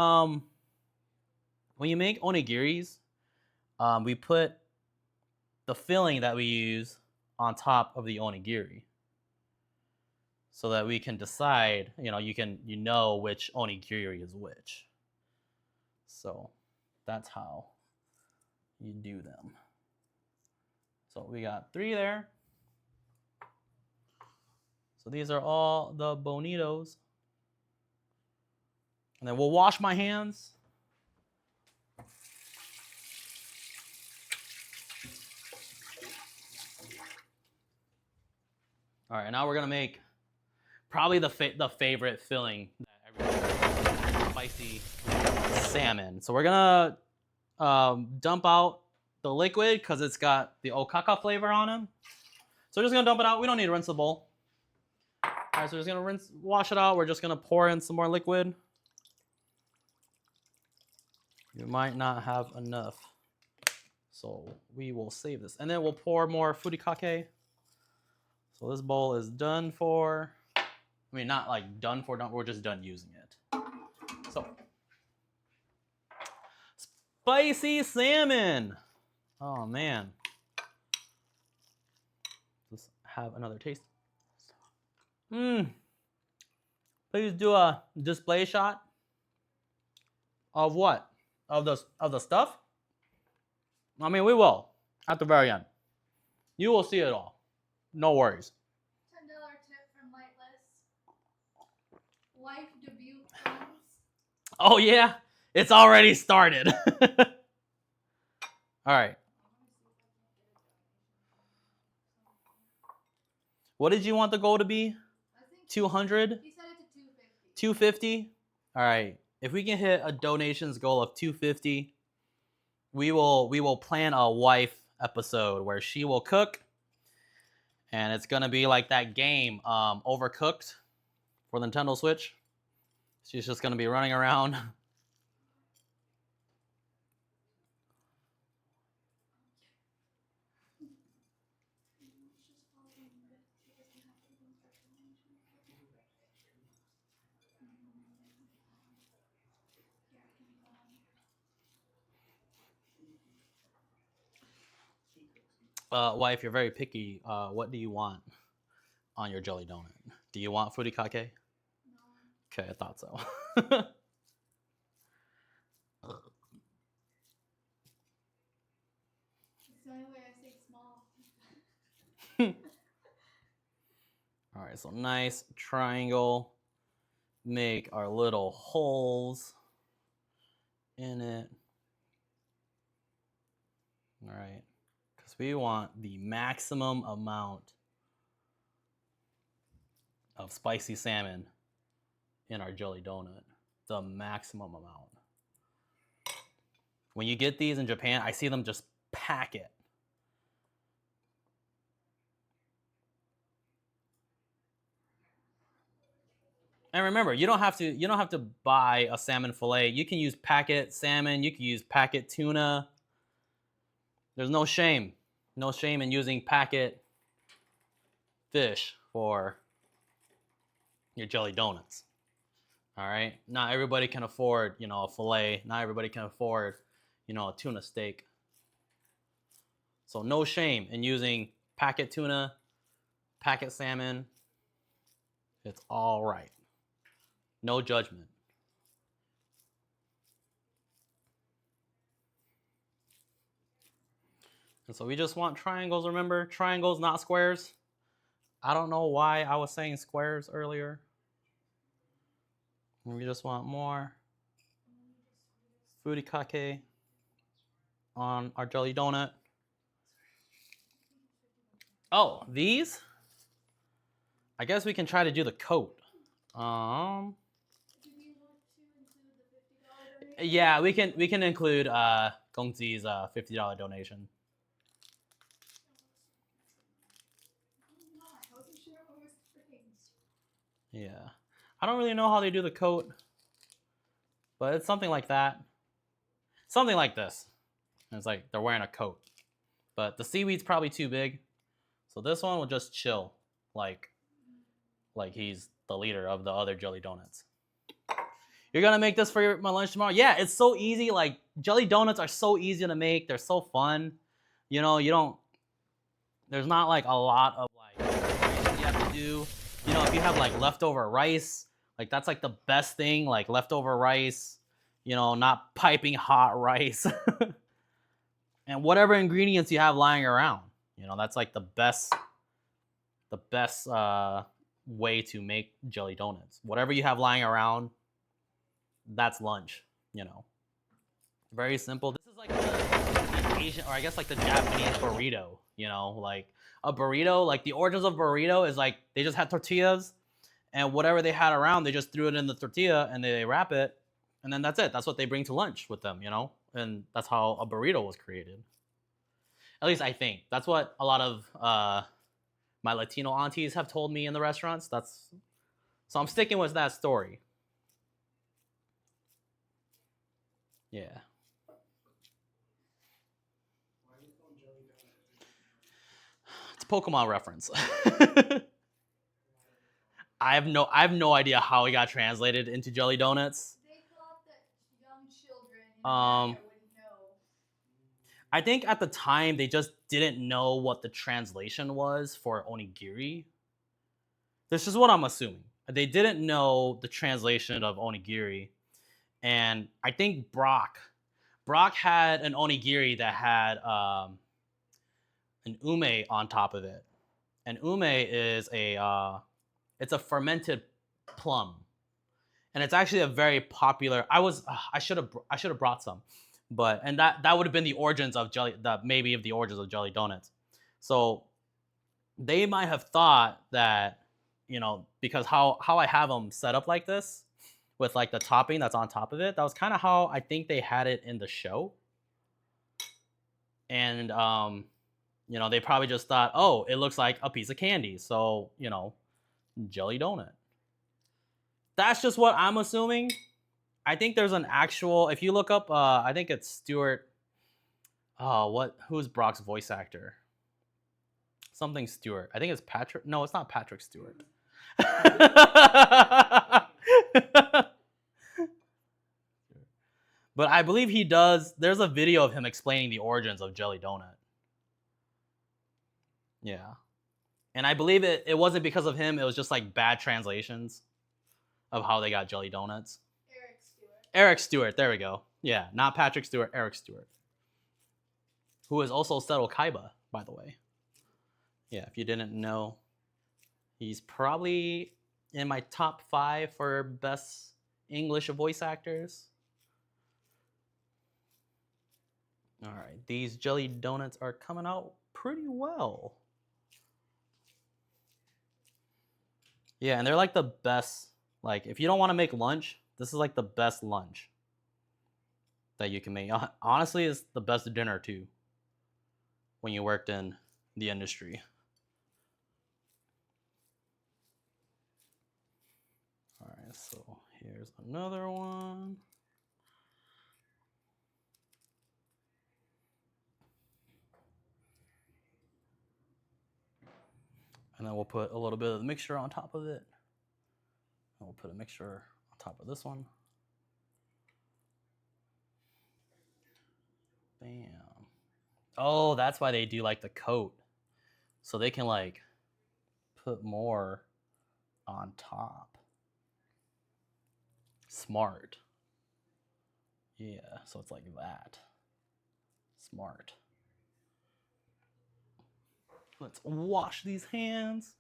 you make onigiris, we put the filling that we use on top of the onigiri, so that we can decide, you know which onigiri is which. So that's how you do them. So we got 3 there. So these are all the bonitos. And then we'll wash my hands. All right, now we're gonna make probably the favorite filling that everyone likes, spicy salmon. So we're gonna dump out the liquid because it's got the okaka flavor on them. So we're just gonna dump it out. We don't need to rinse the bowl. All right, so we're just gonna wash it out. We're just gonna pour in some more liquid. You might not have enough, so we will save this. And then we'll pour more furikake. So this bowl is done for. I mean, not like done for, we're just done using it. So, spicy salmon. Oh man. Let's have another taste. Please do a display shot of what? Of the stuff? I mean, we will at the very end. You will see it all. No worries. $10 tip from Lightless. Wife debut films. Oh yeah, it's already started. All right. What did you want the goal to be? I think 200? he said it to 250. 250? All right. If we can hit a donations goal of 250, we will plan a wife episode where she will cook, and it's gonna be like that game, Overcooked, for the Nintendo Switch. She's just gonna be running around. Wife, you're very picky. What do you want on your jelly donut? Do you want furikake? No. Okay, I thought so. It's the only way I say small. All right, so nice triangle. Make our little holes in it. All right, because we want the maximum amount of spicy salmon in our jelly donut. The maximum amount. When you get these in Japan, I see them just pack it. And remember, you don't have to buy a salmon fillet. You can use packet salmon, you can use packet tuna. There's no shame. No shame in using packet fish for your jelly donuts. All right? Not everybody can afford, a fillet. Not everybody can afford, a tuna steak. So no shame in using packet tuna, packet salmon. It's all right. No judgment. And so we just want triangles, remember? Triangles, not squares. I don't know why I was saying squares earlier. We just want more furikake on our jelly donut. Oh, these? I guess we can try to do the coat. Yeah, we can include Gongzi's $50 donation. Yeah. I don't really know how they do the coat, but it's something like that. Something like this. And it's like they're wearing a coat. But the seaweed's probably too big. So this one will just chill like he's the leader of the other jelly donuts. You're gonna make this for my lunch tomorrow? Yeah, it's so easy. Like jelly donuts are so easy to make. They're so fun. You don't. There's not like a lot of like you have to do. If you have like leftover rice, like that's like the best thing. Like leftover rice. Not piping hot rice. And whatever ingredients you have lying around. That's like the best way to make jelly donuts. Whatever you have lying around, that's lunch. Very simple. This is like the Asian, or I guess like the Japanese burrito. Like a burrito, like the origins of burrito is like they just had tortillas, and whatever they had around, they just threw it in the tortilla and they wrap it, and then that's it. That's what they bring to lunch with them. And that's how a burrito was created. At least I think that's what a lot of my Latino aunties have told me in the restaurants. So I'm sticking with that story. Yeah. It's a Pokemon reference. I have no idea how it got translated into jelly donuts. They thought that young children in America wouldn't know. I think at the time they just didn't know what the translation was for onigiri. This is what I'm assuming. They didn't know the translation of onigiri. And I think Brock had an onigiri that had an ume on top of it. And ume is it's a fermented plum. And it's actually a very popular. I should have brought some. And that would have been the origins of the origins of jelly donuts. So they might have thought that, because how I have them set up like this, with like the topping that's on top of it, that was kind of how I think they had it in the show. And they probably just thought, oh, it looks like a piece of candy, so jelly donut. That's just what I'm assuming. I think there's an actual. If you look up, I think it's Stewart. Who's Brock's voice actor? Something Stewart. I think it's Patrick. No, it's not Patrick Stewart. But I believe he does. There's a video of him explaining the origins of jelly donut. Yeah. And I believe it wasn't because of him. It was just like bad translations of how they got jelly donuts. Eric Stewart. There we go. Yeah, not Patrick Stewart. Eric Stewart. Who is also Seto Kaiba, by the way. Yeah, if you didn't know, he's probably in my top 5 for best English voice actors. All right, these jelly donuts are coming out pretty well. Yeah, and they're like the best. Like, if you don't want to make lunch, this is like the best lunch that you can make. Honestly, it's the best dinner too when you worked in the industry. All right, so here's another one. And then we'll put a little bit of the mixture on top of it. And we'll put a mixture on top of this one. Bam. Oh, that's why they do like the coat. So they can like put more on top. Smart. Yeah, so it's like that. Smart. Let's wash these hands.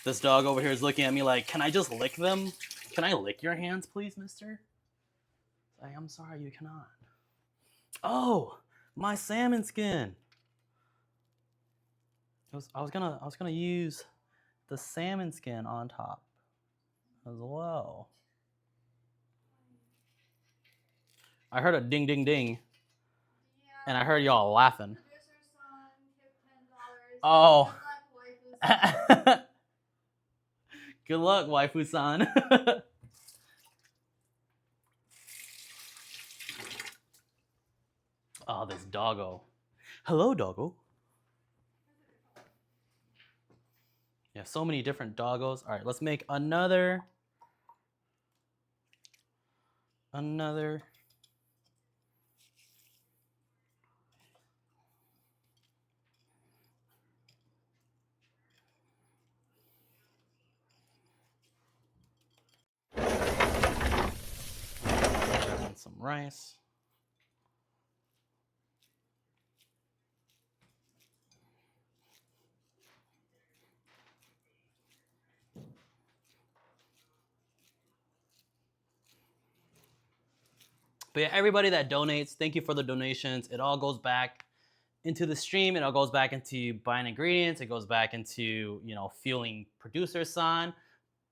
This dog over here is looking at me like, can I just lick them? Can I lick your hands, please, mister? I'm sorry, you cannot. Oh, my salmon skin. I was gonna use the salmon skin on top as well. I heard a ding ding ding, and I heard y'all laughing. Producer's son, tip $10. Oh. Good luck, waifu. Good luck, waifu-san. Oh, this doggo. Hello, doggo. Yeah, so many different doggos. All right, let's make another. And some rice. But yeah, everybody that donates, thank you for the donations. It all goes back into the stream. It all goes back into buying ingredients. It goes back into, fueling producer San,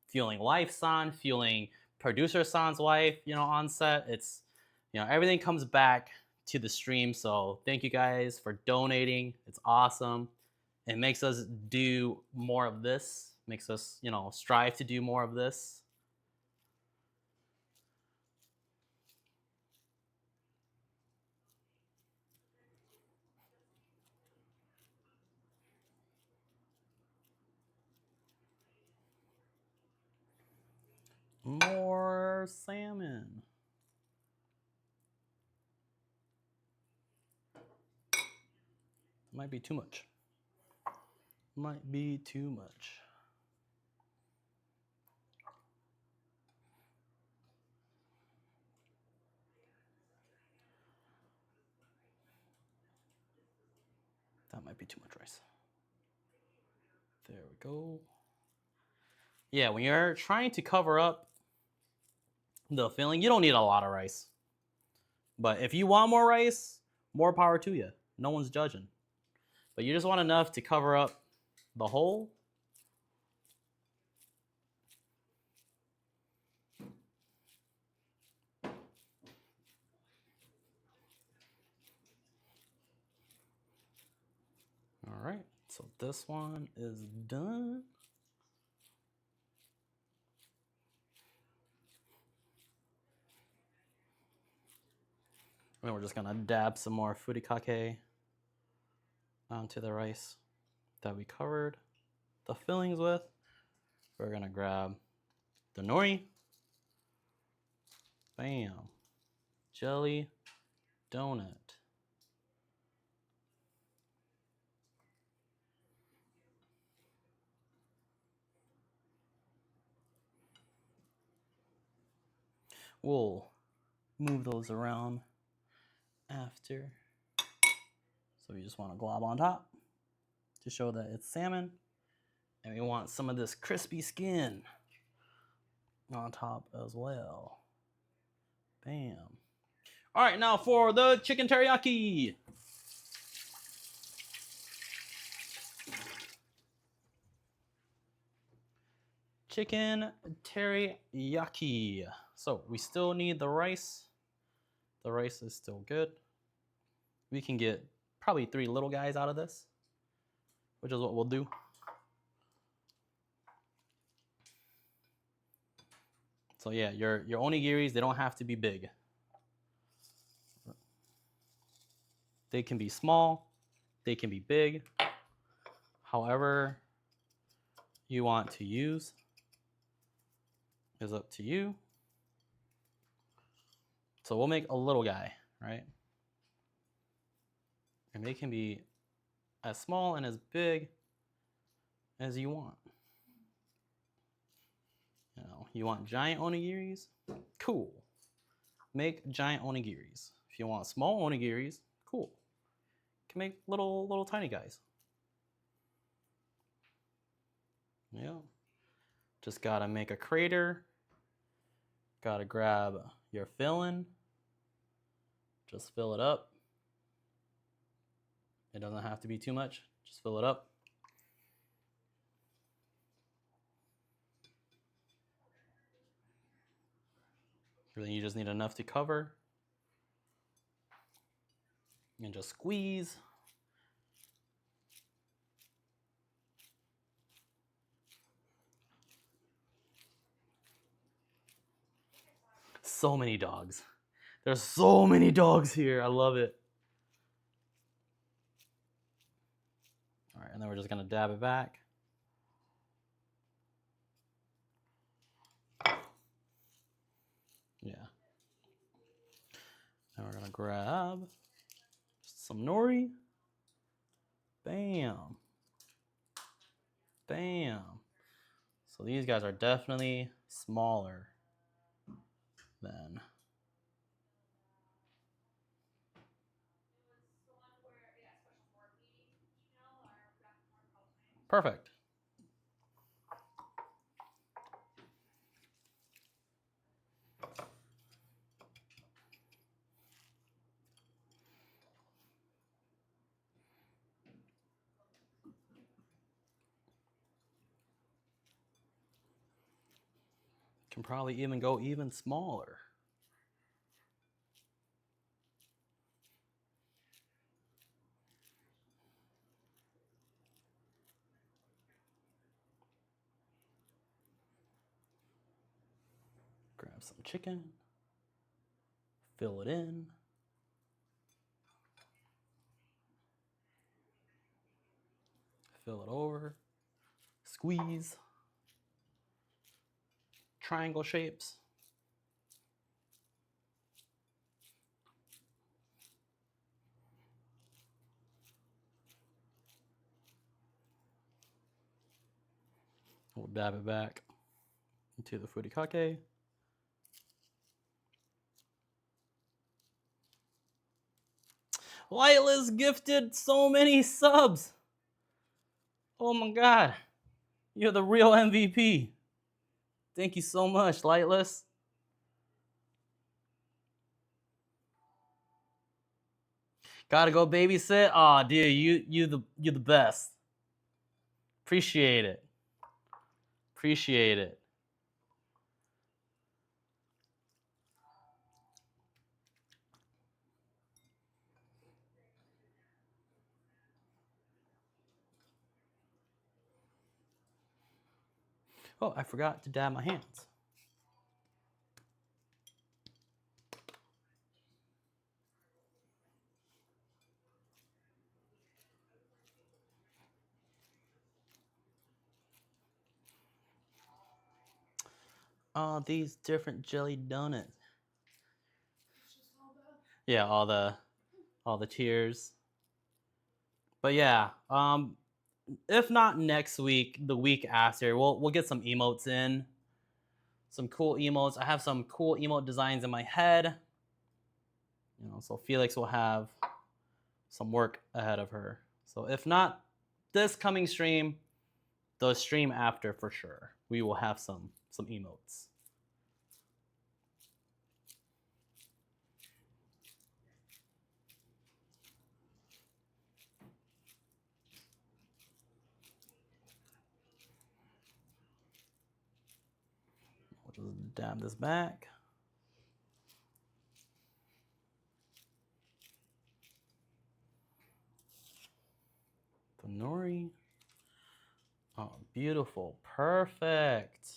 fueling wife San, fueling producer San's wife, on set. It's, everything comes back to the stream. So thank you guys for donating. It's awesome. It makes us do more of this, makes us, strive to do more of this. More salmon. Might be too much. Might be too much. That might be too much rice. There we go. Yeah, when you're trying to cover up the filling, you don't need a lot of rice. But if you want more rice, more power to you. No one's judging. But you just want enough to cover up the hole. All right, so this one is done. And we're just gonna dab some more furikake onto the rice that we covered the fillings with. We're gonna grab the nori. Bam. Jelly donut. We'll move those around after. So we just want to glob on top to show that it's salmon. And we want some of this crispy skin on top as well. Bam. All right, now for the chicken teriyaki. Chicken teriyaki. So we still need the rice. The rice is still good. We can get probably 3 little guys out of this, which is what we'll do. So yeah, your onigiris, they don't have to be big. They can be small, they can be big. However you want to use is up to you. So we'll make a little guy, right? And they can be as small and as big as you want. You know, you want giant onigiris? Cool. Make giant onigiris. If you want small onigiris, cool. You can make little tiny guys. Yeah. Just gotta make a crater. Gotta grab your filling. Just fill it up. It doesn't have to be too much. Just fill it up. Then you just need enough to cover. And just squeeze. So many dogs. There's so many dogs here. I love it. All right, and then we're just gonna dab it back. Yeah. Now we're gonna grab some nori. Bam. Bam. So these guys are definitely smaller than. Perfect. Can probably even go even smaller. Grab some chicken, fill it in. Fill it over, squeeze, triangle shapes. We'll dab it back into the furikake. Lila's gifted so many subs. Oh my God. You're the real MVP. Thank you so much, Lightless. Gotta go babysit. Aw, dude, you're the best. Appreciate it. Appreciate it. Oh, I forgot to dab my hands. Oh, these different jelly donuts. Yeah, all the tiers. But yeah, if not next week, the week after, we'll get some emotes in. Some cool emotes. I have some cool emote designs in my head. You know, so Felix will have some work ahead of her. So if not this coming stream, the stream after for sure, we will have some emotes. We'll just dab this back. The nori. Oh, beautiful. Perfect.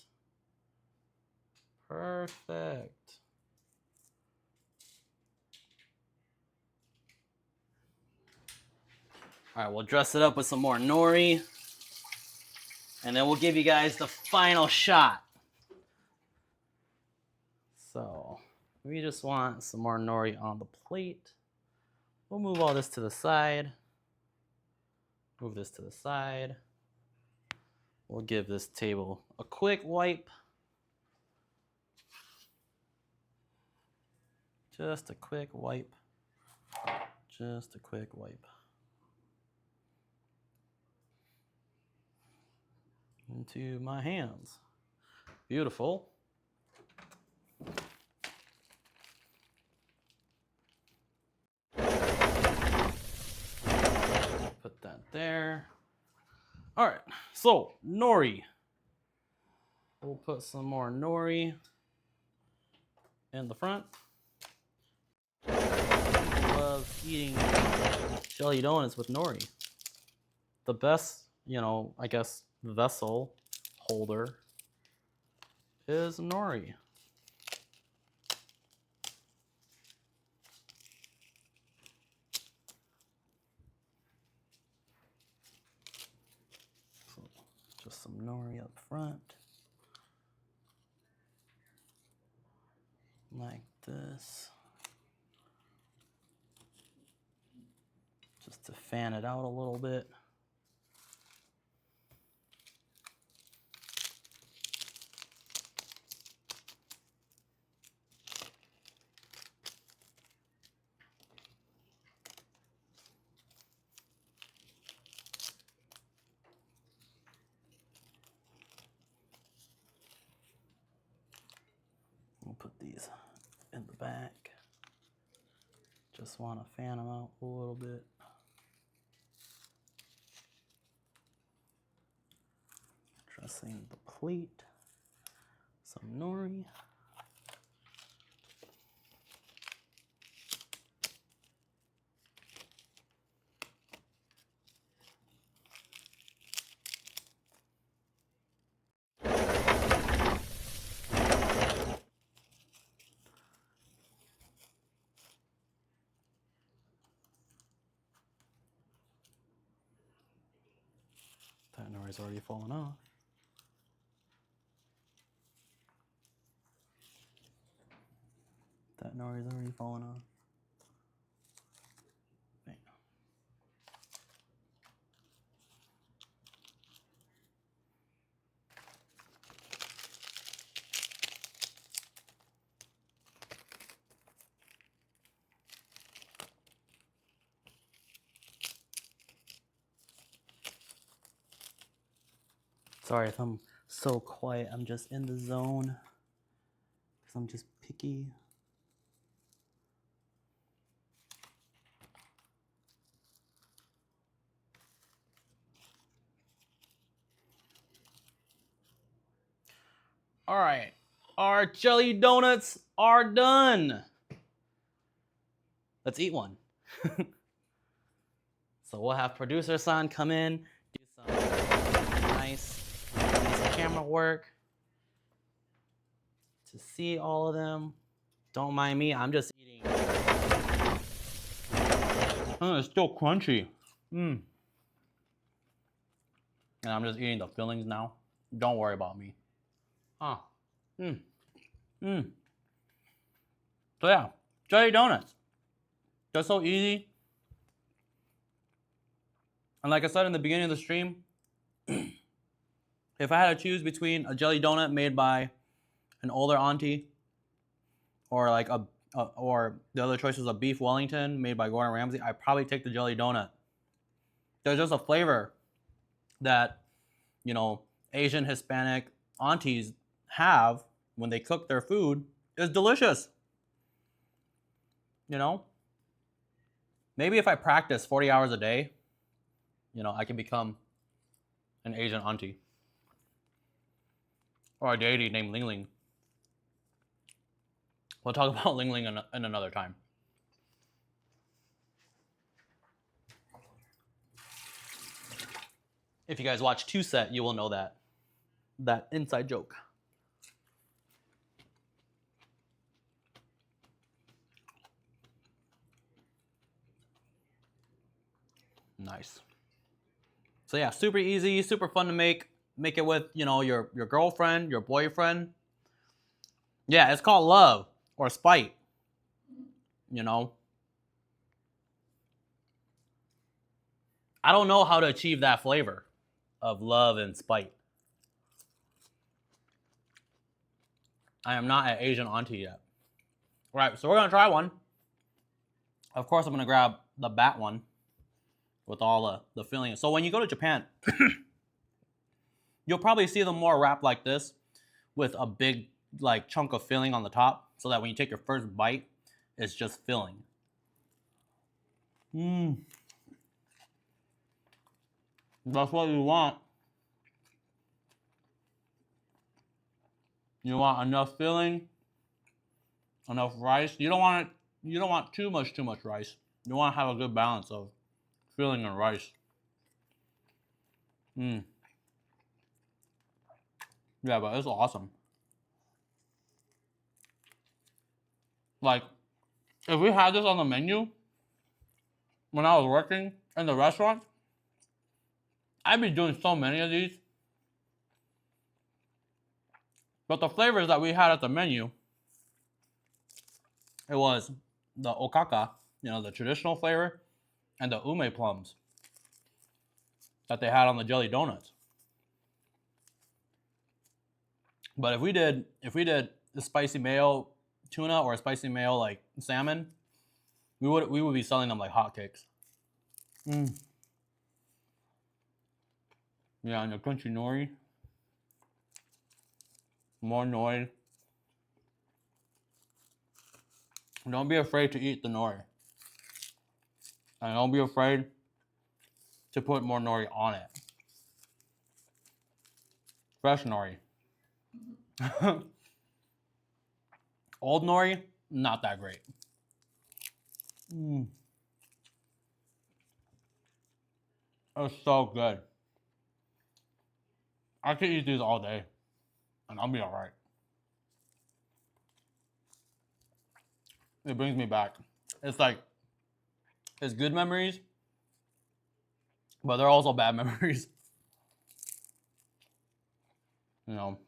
Perfect. All right, we'll dress it up with some more nori. And then we'll give you guys the final shot. So we just want some more nori on the plate. We'll move all this to the side. Move this to the side. We'll give this table a quick wipe. Just a quick wipe. Just a quick wipe. Into my hands. Beautiful. Put that there. All right, so nori. We'll put some more nori in the front. I love eating jelly donuts with nori. The best, I guess, vessel holder is nori. So just some nori up front. Like this. Just to fan it out a little bit. We'll put these in the back. Just want to fan them out a little bit. Dressing the plate. Some nori. That nori's already fallen off. That nori's already fallen off. Bam. Sorry if I'm so quiet. I'm just in the zone because I'm just picky. All right, our jelly donuts are done. Let's eat one. So we'll have producer San come in, do some nice camera work to see all of them. Don't mind me, I'm just eating. Oh, it's still crunchy. And I'm just eating the fillings now. Don't worry about me. So yeah, jelly donuts. They're so easy. And like I said in the beginning of the stream, if I had to choose between a jelly donut made by an older auntie or like or the other choice was a beef Wellington made by Gordon Ramsay, I'd probably take the jelly donut. There's just a flavor that, you know, Asian Hispanic aunties have when they cook their food is delicious. You know, maybe if I practice 40 hours a day, you know, I can become an Asian auntie or a deity named Ling Ling. We'll talk about Ling Ling in another time. If you guys watch Two Set, you will know that inside joke. Nice. So yeah, super easy, super fun to make. Make it with, you know, your girlfriend, your boyfriend. Yeah, it's called love or spite. You know, I don't know how to achieve that flavor of love and spite. I am not an Asian auntie yet. Right, so we're gonna try one. Of course, I'm gonna grab the bat one with all the filling. So when you go to Japan, you'll probably see them more wrapped like this with a big like chunk of filling on the top, so that when you take your first bite, it's just filling. That's what you want. You want enough filling, enough rice. You don't want too much rice. You want to have a good balance of filling and rice. Yeah, but it's awesome. Like, if we had this on the menu when I was working in the restaurant, I'd be doing so many of these. But the flavors that we had at the menu, it was the okaka, you know, the traditional flavor, and the ume plums that they had on the jelly donuts. But if we did the spicy mayo tuna or a spicy mayo like salmon, we would be selling them like hotcakes. Yeah, and the crunchy nori. More nori. Don't be afraid to eat the nori. And don't be afraid to put more nori on it. Fresh nori. Old nori, not that great. It's so good. I could eat these all day, and I'll be all right. It brings me back. It's like, it's good memories, but they're also bad memories. You know.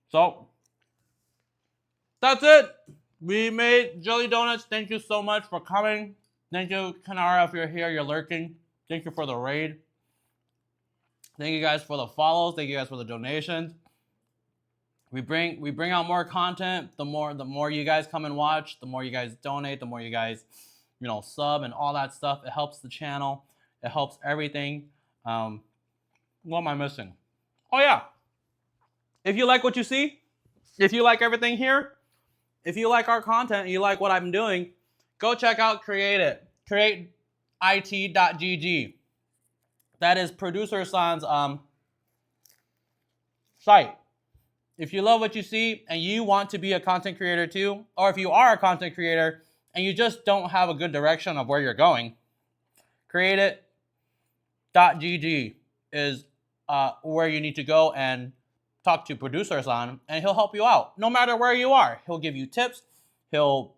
So, that's it. We made jelly donuts. Thank you so much for coming. Thank you, Kanara, if you're here, you're lurking. Thank you for the raid. Thank you guys for the follows. Thank you guys for the donations. We bring out more content. The more you guys come and watch, the more you guys donate, the more you guys, you know, sub and all that stuff. It helps the channel. It helps everything. What am I missing? Oh yeah. If you like what you see, if you like everything here, if you like our content and you like what I'm doing, go check out createit.gg. That is Producer San's site. If you love what you see and you want to be a content creator too, or if you are a content creator and you just don't have a good direction of where you're going, createit.gg is where you need to go and talk to Producer San, and he'll help you out no matter where you are. He'll give you tips. He'll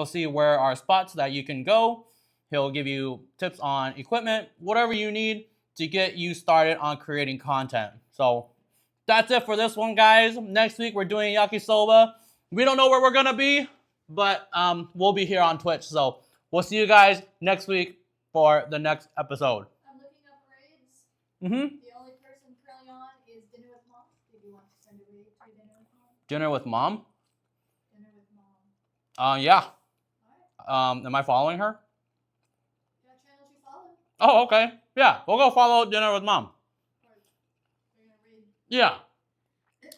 see where are spots that you can go. He'll give you tips on equipment, whatever you need to get you started on creating content. So that's it for this one, guys. Next week, we're doing yakisoba. We don't know where we're going to be, but we'll be here on Twitch. So we'll see you guys next week for the next episode. I'm looking up raids. The only person currently on is Dinner with Mom. Did you want to send a raid to Dinner with Mom? Dinner with Mom? Yeah. Alright. Am I following her? Yeah, channel she followed. Oh, okay. Yeah, we'll go follow Dinner with Mom. Or you're gonna read. Yeah.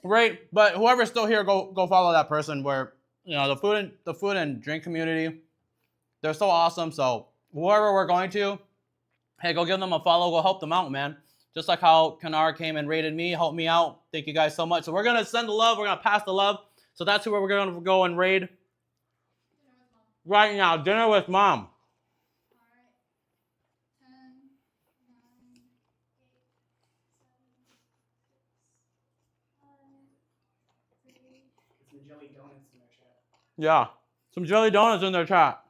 Great. But whoever's still here, go follow that person. Where the food and drink community, they're so awesome. So whoever we're going to, hey, go give them a follow. Go help them out, man. Just like how Kanar came and rated me, helped me out. Thank you guys so much. So we're gonna send the love. We're gonna pass the love. So that's who we're gonna go and raid Dinner with mom. right now. Dinner with Mom. Alright. 10, 9, 8, 7, 6, 5, 3. Get some jelly donuts in their chat. Yeah. Some jelly donuts in their chat.